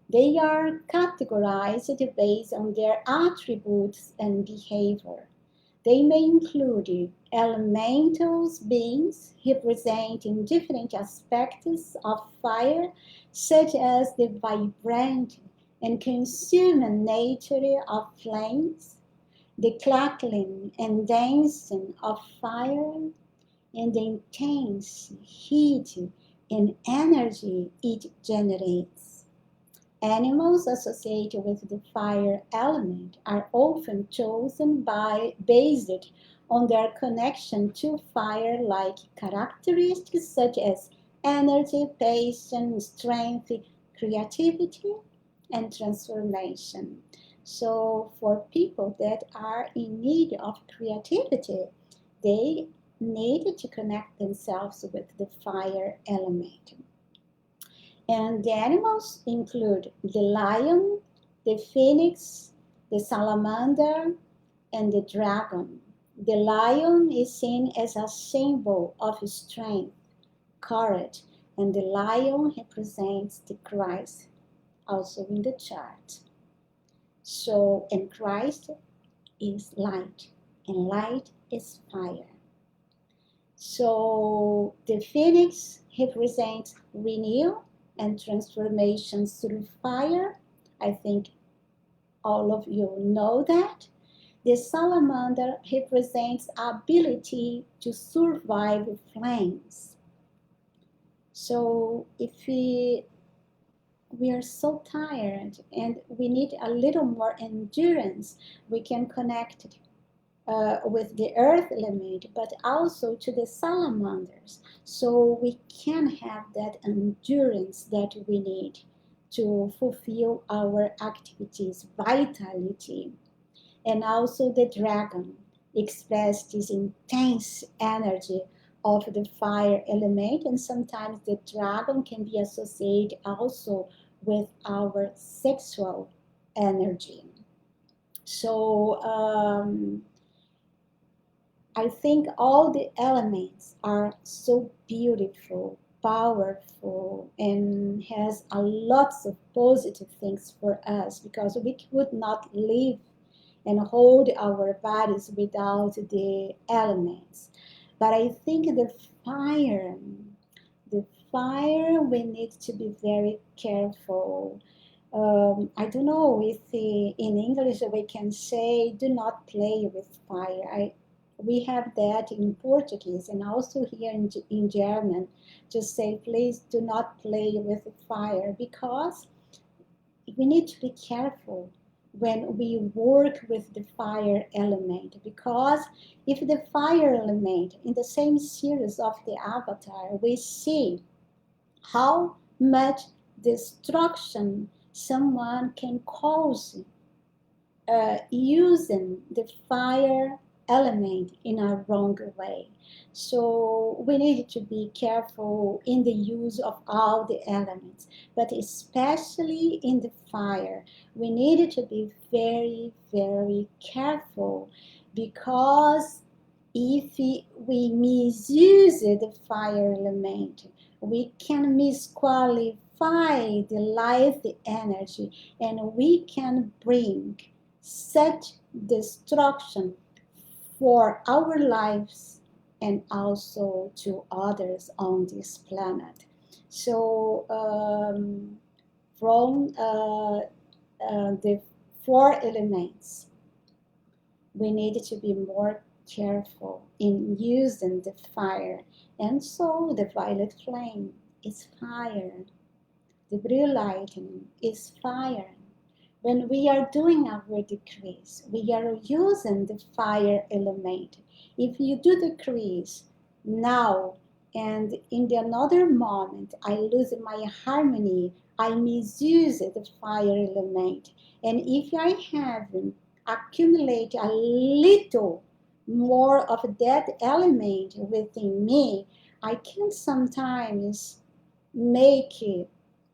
S1: They are categorized based on their attributes and behavior. They may include elemental beings representing different aspects of fire, such as the vibrant and consuming nature of flames, the crackling and dancing of fire, and the intense heat and energy it generates. Animals associated with the fire element are often chosen based on their connection to fire-like characteristics such as energy, patience, strength, creativity, and transformation. So for people that are in need of creativity, they need to connect themselves with the fire element. And the animals include the lion, the phoenix, the salamander, and the dragon. The lion is seen as a symbol of strength, courage, and the lion represents the Christ, also in the chart. So, and Christ is light, and light is fire. So, the phoenix represents renewal and transformation through fire. I think all of you know that. The salamander represents ability to survive flames. So if we are so tired and we need a little more endurance, we can connect with the earth element, but also to the salamanders. So we can have that endurance that we need to fulfill our activities, vitality. And also the dragon express this intense energy of the fire element, and sometimes the dragon can be associated also with our sexual energy. So I think all the elements are so beautiful, powerful, and has a lots of positive things for us, because we could not live and hold our bodies without the elements. But I think the fire, we need to be very careful. I don't know if in English we can say do not play with fire. We have that in Portuguese and also here in German. Just say, please do not play with fire, because we need to be careful when we work with the fire element, because if the fire element in the same series of the avatar, we see how much destruction someone can cause using the fire element in a wrong way. So we need to be careful in the use of all the elements, but especially in the fire, we need to be very, very careful, because if we misuse the fire element, we can misqualify the life energy, and we can bring such destruction for our lives and also to others on this planet. So, from the four elements, we need to be more careful in using the fire. And so, the violet flame is fire, the blue lightning is fire. When we are doing our decrease, we are using the fire element. If you do decrease now and in the another moment I lose my harmony, I misuse the fire element. And if I have accumulate a little more of that element within me, I can sometimes make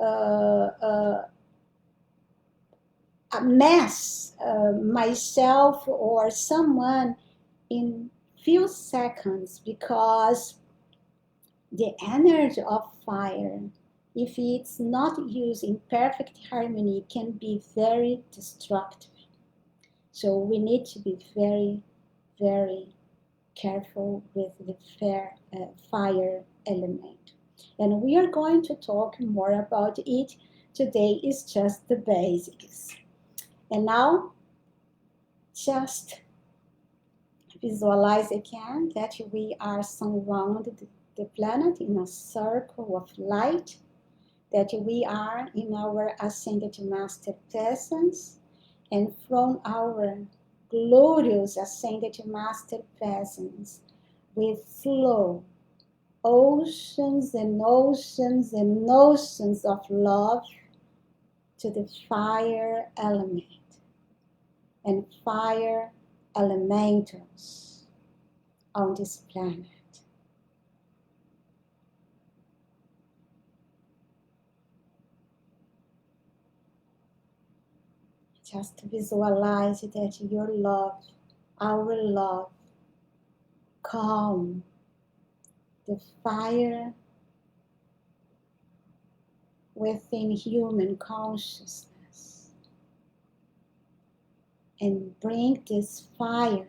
S1: uh, uh, mess myself or someone in few seconds, because the energy of fire, if it's not used in perfect harmony, can be very destructive. So we need to be very, very careful with the fire element. And we are going to talk more about it. Today is just the basics. And now, just visualize again that we are surrounded the planet in a circle of light, that we are in our ascended master presence, and from our glorious ascended master presence we flow oceans and oceans and oceans of love to the fire element and fire elementals on this planet. Just visualize that your love, our love, calm the fire within human consciousness and bring this fire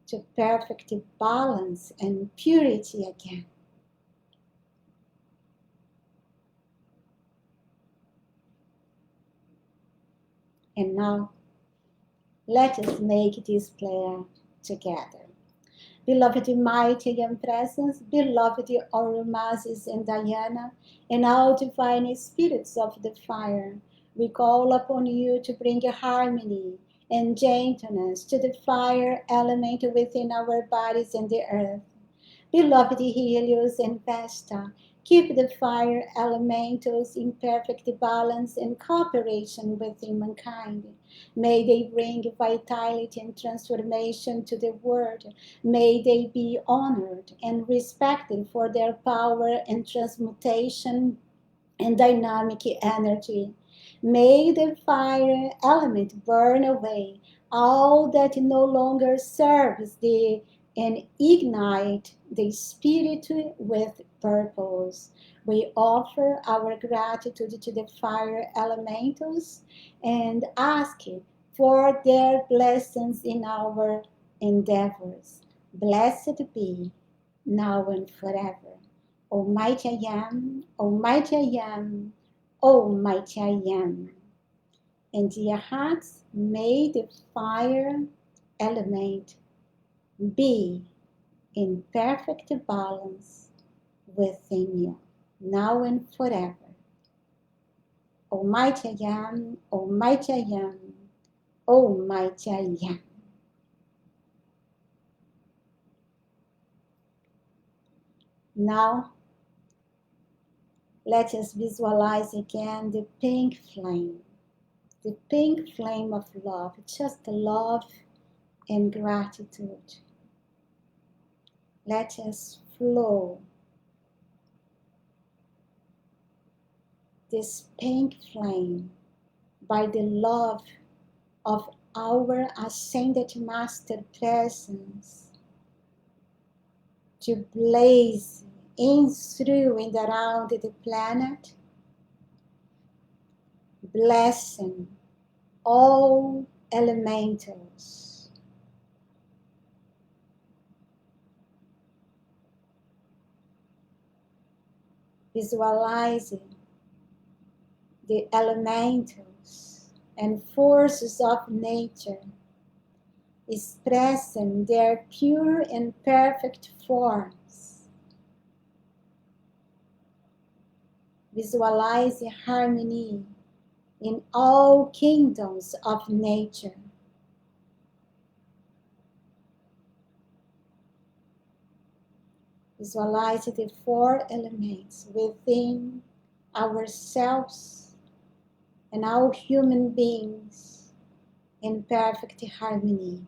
S1: to perfect balance and purity again. And now, let us make this prayer together. Beloved mighty and presence, beloved Oromazes and Diana, and all divine spirits of the fire, we call upon you to bring harmony and gentleness to the fire element within our bodies and the earth. Beloved Helios and Vesta, keep the fire elementals in perfect balance and cooperation with mankind. May they bring vitality and transformation to the world. May they be honored and respected for their power and transmutation and dynamic energy. May the fire element burn away all that no longer serves thee and ignite the spirit with purpose. We offer our gratitude to the fire elementals and ask for their blessings in our endeavors. Blessed be now and forever. Almighty I am, Almighty I am, Almighty I am. And dear hearts, may the fire element be in perfect balance within you, now and forever. Almighty I am, Almighty I am, Almighty I am. Now, let us visualize again the pink flame the pink flame of love, just love and gratitude. Let us flow this pink flame by the love of our ascended master presence to blaze in, through, and around the planet, blessing all elementals. Visualizing the elementals and forces of nature expressing their pure and perfect forms. Visualizing harmony in all kingdoms of nature. Visualize the four elements within ourselves and all human beings in perfect harmony.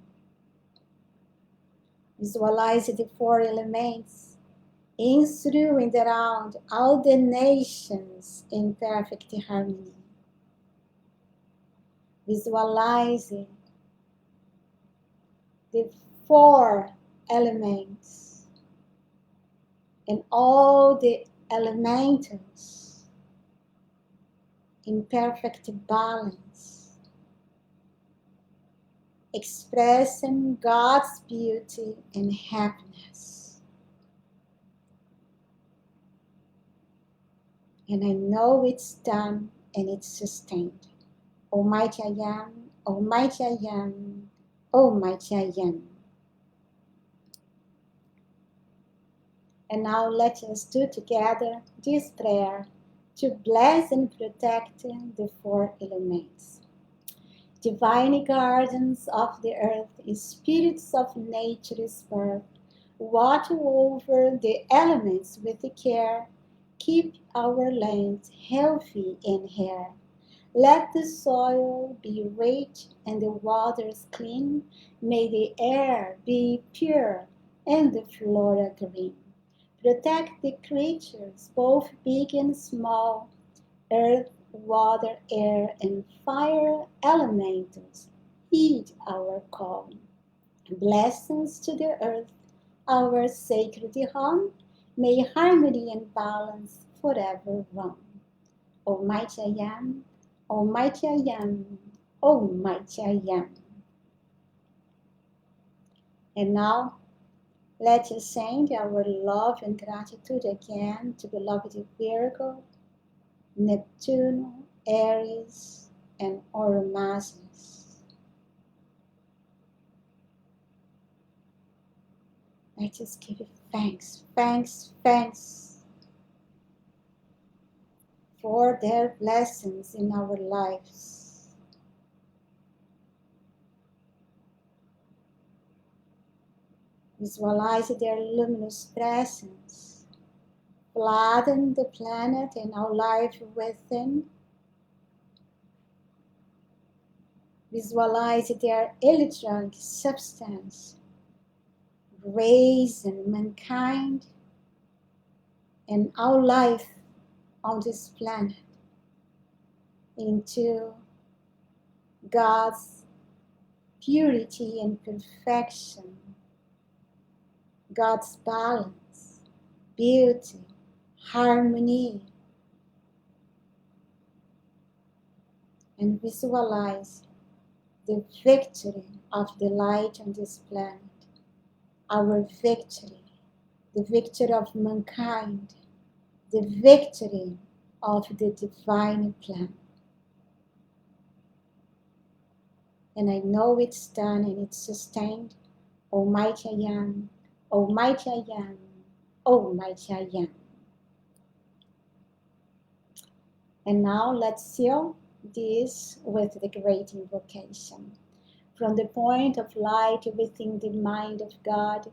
S1: Visualize the four elements in, through, and around all the nations in perfect harmony. Visualizing the four elements and all the elementals in perfect balance, expressing God's beauty and happiness. And I know it's done and it's sustained. Almighty I am, Almighty I am, Almighty I am. And now let us do together this prayer to bless and protect the four elements. Divine guardians of the earth, spirits of nature's birth, watch over the elements with care, keep our lands healthy and hair. Let the soil be rich and the waters clean, may the air be pure and the flora green. Protect the creatures, both big and small, earth, water, air, and fire elementals. Heed our call. Blessings to the earth, our sacred home. May harmony and balance forever roam. Almighty I am, Almighty I am, Almighty I am. And now, let us send our love and gratitude again to beloved Virgo, Neptune, Aries, and Oromasis. Let us give thanks, thanks, thanks for their blessings in our lives. Visualize their luminous presence, flooding the planet and our life within. Visualize their electronic substance, raising mankind and our life on this planet into God's purity and perfection, God's balance, beauty, harmony, and visualize the victory of the light on this planet, our victory, the victory of mankind, the victory of the divine plan. And I know it's done and it's sustained. Almighty I am, Almighty I am, Almighty I am. And now let's seal this with the great invocation. From the point of light within the mind of God,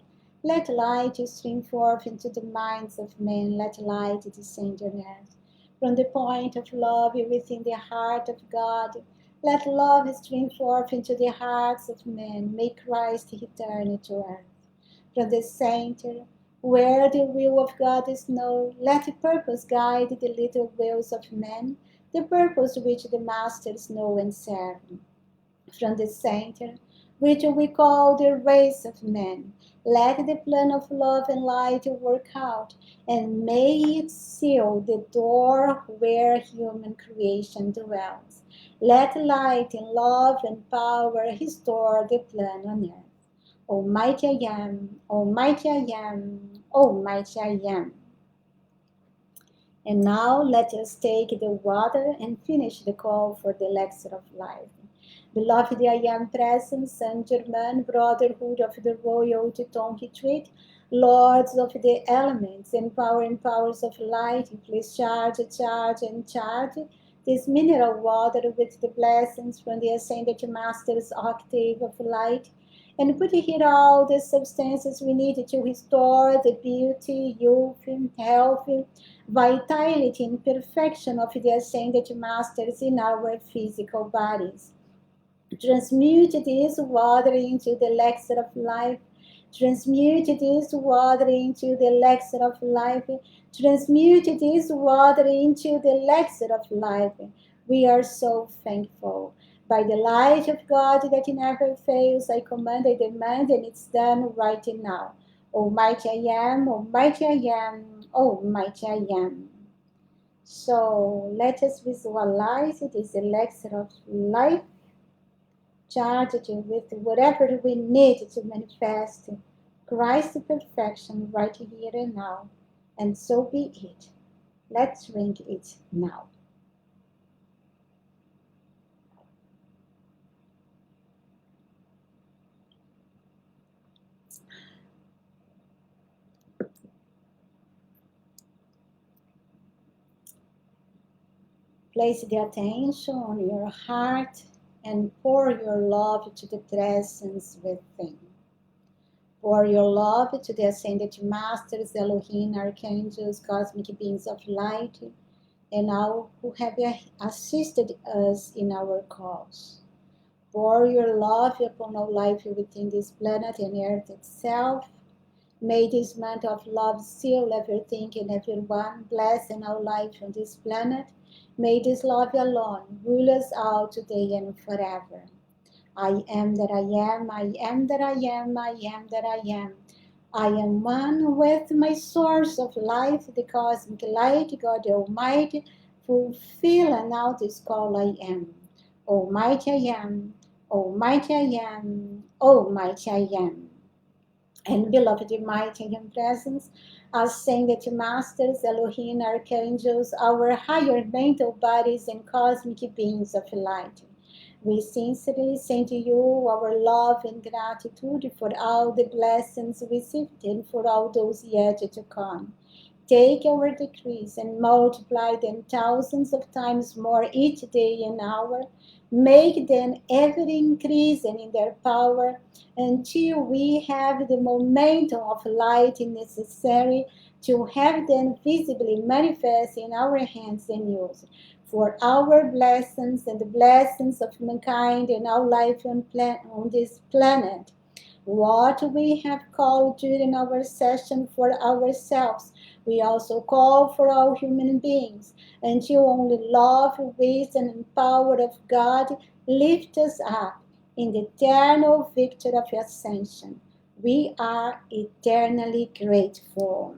S1: let light stream forth into the minds of men. Let light descend on earth. From the point of love within the heart of God, Let love stream forth into the hearts of men. May Christ return to earth. From the center, where the will of God is known, let purpose guide the little wills of men, the purpose which the masters know and serve. From the center, which we call the race of men, let the plan of love and light work out, and may it seal the door where human creation dwells. Let light and love and power restore the plan on earth. Almighty I am, Almighty I am, Almighty I am. And now let us take the water and finish the call for the elixir of life. Beloved I am presence, Saint Germain, brotherhood of the royal Teton retreat, lords of the elements, empowering powers of light, please charge, charge, and charge this mineral water with the blessings from the ascended master's octave of light, and put here all the substances we need to restore the beauty, youth, health, vitality, and perfection of the ascended masters in our physical bodies. Transmute this water into the elixir of life. Transmute this water into the elixir of life. Transmute this water into the elixir of life. We are so thankful. By the light of God that never fails, I command, I demand, and it's done right now. Almighty I am, Almighty I am, Almighty I am. So let us visualize this elixir of life, charge it with whatever we need to manifest Christ's perfection right here and now. And so be it. Let's drink it now. Place the attention on your heart and pour your love to the presence within. Pour your love to the ascended masters, Elohim, archangels, cosmic beings of light, and all who have assisted us in our cause. Pour your love upon all life within this planet and earth itself. May this month of love seal everything and everyone, bless in our life on this planet. May this love alone rule us all today and forever. I am that I am, I am that I am, I am that I am. I am one with my source of life, the cosmic light, God Almighty, fulfill and now this call I am. Almighty I am, Almighty I am, Almighty I am. And beloved mighty in presence, ascended masters, Elohim, archangels, our higher mental bodies and cosmic beings of light. We sincerely send to you our love and gratitude for all the blessings received and for all those yet to come. Take our decrees and multiply them thousands of times more each day and hour. Make them ever increasing in their power until we have the momentum of light necessary to have them visibly manifest in our hands and use. For our blessings and the blessings of mankind and our life on this planet. What we have called during our session for ourselves, we also call for all human beings, until only love, wisdom, and power of God lift us up in the eternal victory of ascension. We are eternally grateful.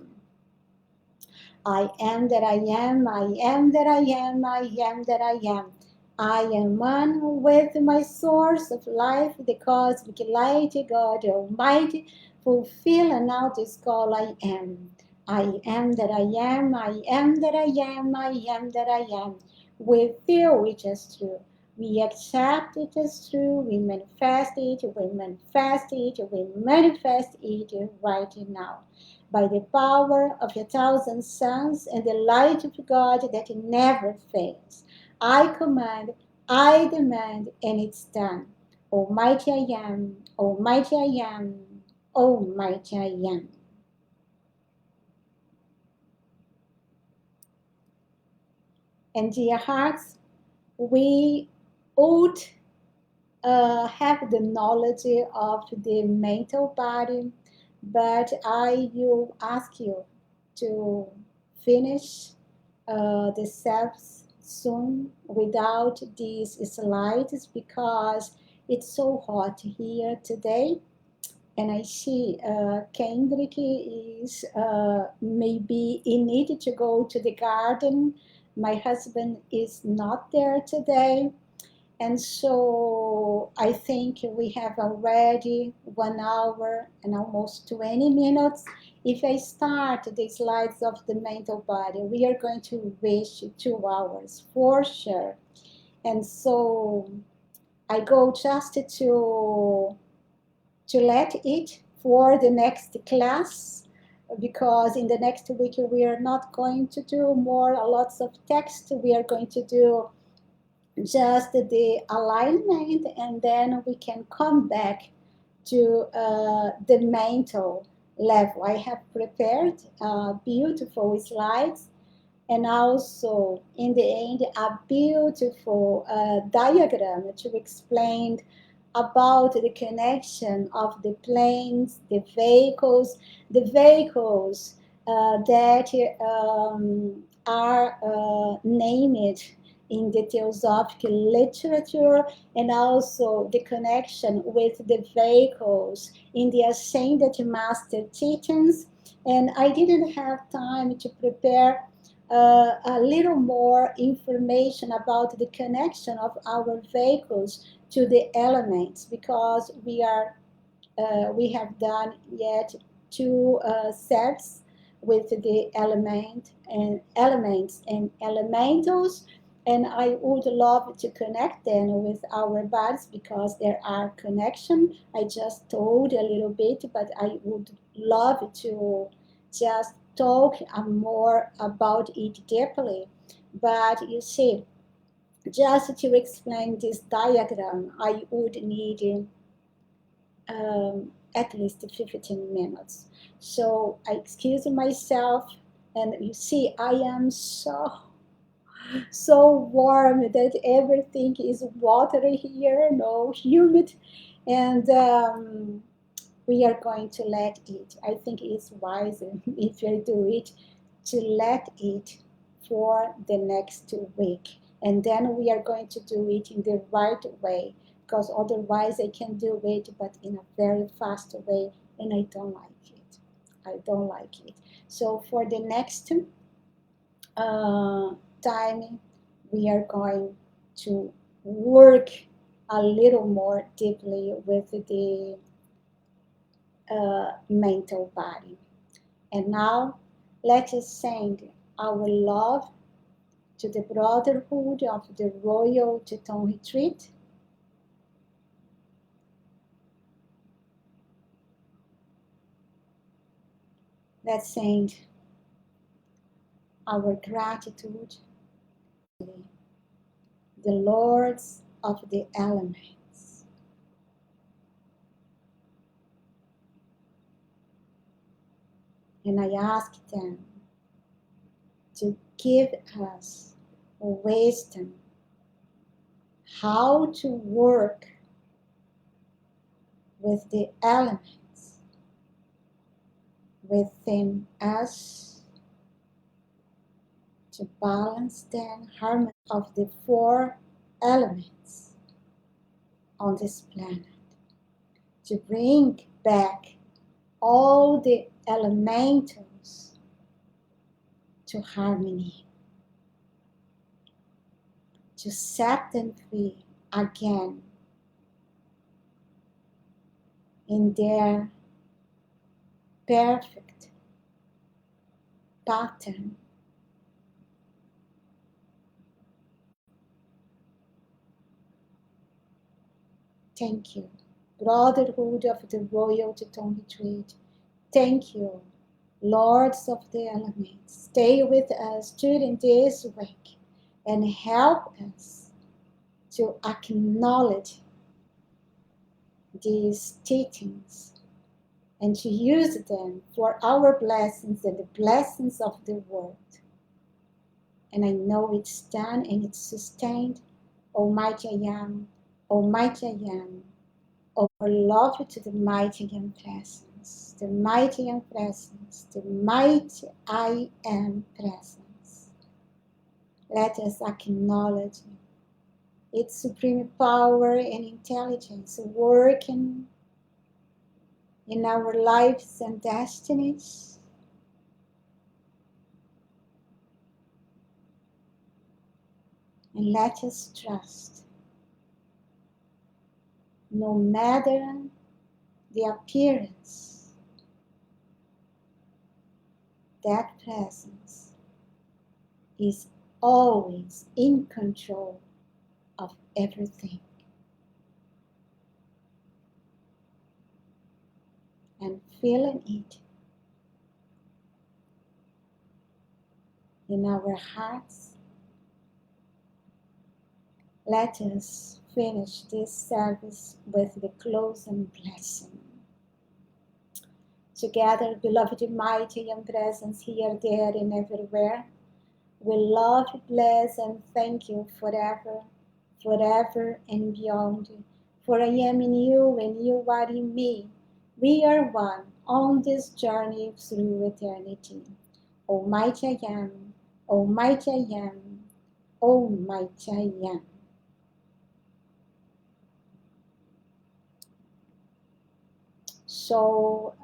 S1: I am that I am, I am that I am, I am that I am. I am one with my source of life, the cosmic light, God Almighty, fulfill and now this call I am. I am that I am, I am that I am, I am that I am. We feel it as true. We accept it as true. We manifest it, we manifest it, we manifest it right now by the power of 1,000 suns and the light of God that never fails. I command, I demand, and it's done. Almighty I am, Almighty I am, Almighty I am. And dear hearts, we would have the knowledge of the mental body, but I will ask you to finish the steps soon without these slides because it's so hot here today. And I see Kendrick is maybe he needed to go to the garden. My husband is not there today. And so I think we have already 1 hour and almost 20 minutes. If I start the slides of the mental body, we are going to reach 2 hours for sure. And so I go just to let it for the next class because in the next week we are not going to do more lots of text. We are going to do just the alignment and then we can come back to the mental level. I have prepared beautiful slides and also in the end a beautiful diagram to explain about the connection of the planes, the vehicles that are named in the theosophical literature, and also the connection with the vehicles in the ascended master teachings. And I didn't have time to prepare a little more information about the connection of our vehicles to the elements because we have done yet two sets with the elements and elementals, and I would love to connect them with our bodies because there are connection. I just told a little bit, but I would love to just talk more about it deeply. But you see, just to explain this diagram, I would need at least 15 minutes. So I excuse myself, and you see, I am so warm that everything is watery here, no humid, and we are going to let it. I think it's wise if you do it to let it for the next week, and then we are going to do it in the right way because otherwise I can do it but in a very fast way and I don't like it. I don't like it. So for the next time we are going to work a little more deeply with the mental body. And now let us send our love to the Brotherhood of the Royal Teton Retreat. Let's send our gratitude to the Lords of the Elements. And I ask them to give us wisdom how to work with the elements within us to balance the harmony of the 4 elements on this planet, to bring back all the elementals to harmony, to set them free again in their perfect pattern. Thank you, Brotherhood of the Royal Teton Retreat. Thank you, Lords of the Elements. Stay with us during this week and help us to acknowledge these teachings and to use them for our blessings and the blessings of the world. And I know it's done and it's sustained Almighty I am, Almighty I am. Over love to the mighty I am presence, the mighty I am presence, the mighty I am presence. Let us acknowledge its supreme power and intelligence working in our lives and destinies. And let us trust, no matter the appearance, that presence is always in control of everything. And feeling it in our hearts, let us finish this service with the closing blessing. Together, beloved, mighty and presence here, there, and everywhere, we love, bless, and thank you forever, forever and beyond. For I am in you and you are in me. We are one on this journey through eternity. Almighty I am, Almighty I am, Almighty I am. So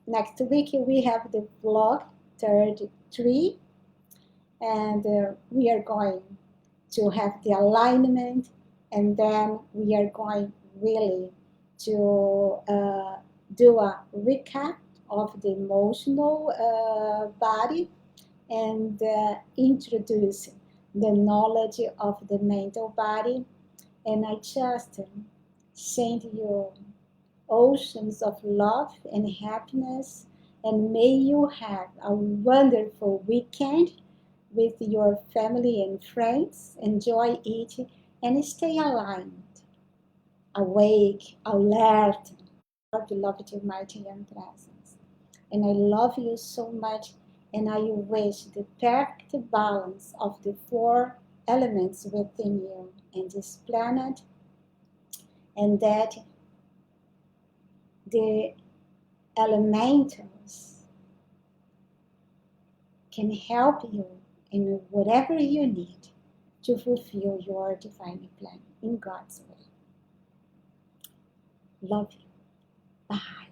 S1: next week we have the vlog 33, and we are going to have the alignment, and then we are going really to do a recap of the emotional body and introduce the knowledge of the mental body. And I just send you oceans of love and happiness, and may you have a wonderful weekend with your family and friends. Enjoy it and stay aligned, awake, alert, our beloved mighty and presence. And I love you so much, and I wish the perfect balance of the four elements within you and this planet, and that the elementals can help you in whatever you need to fulfill your divine plan in God's will. Love you. Bye.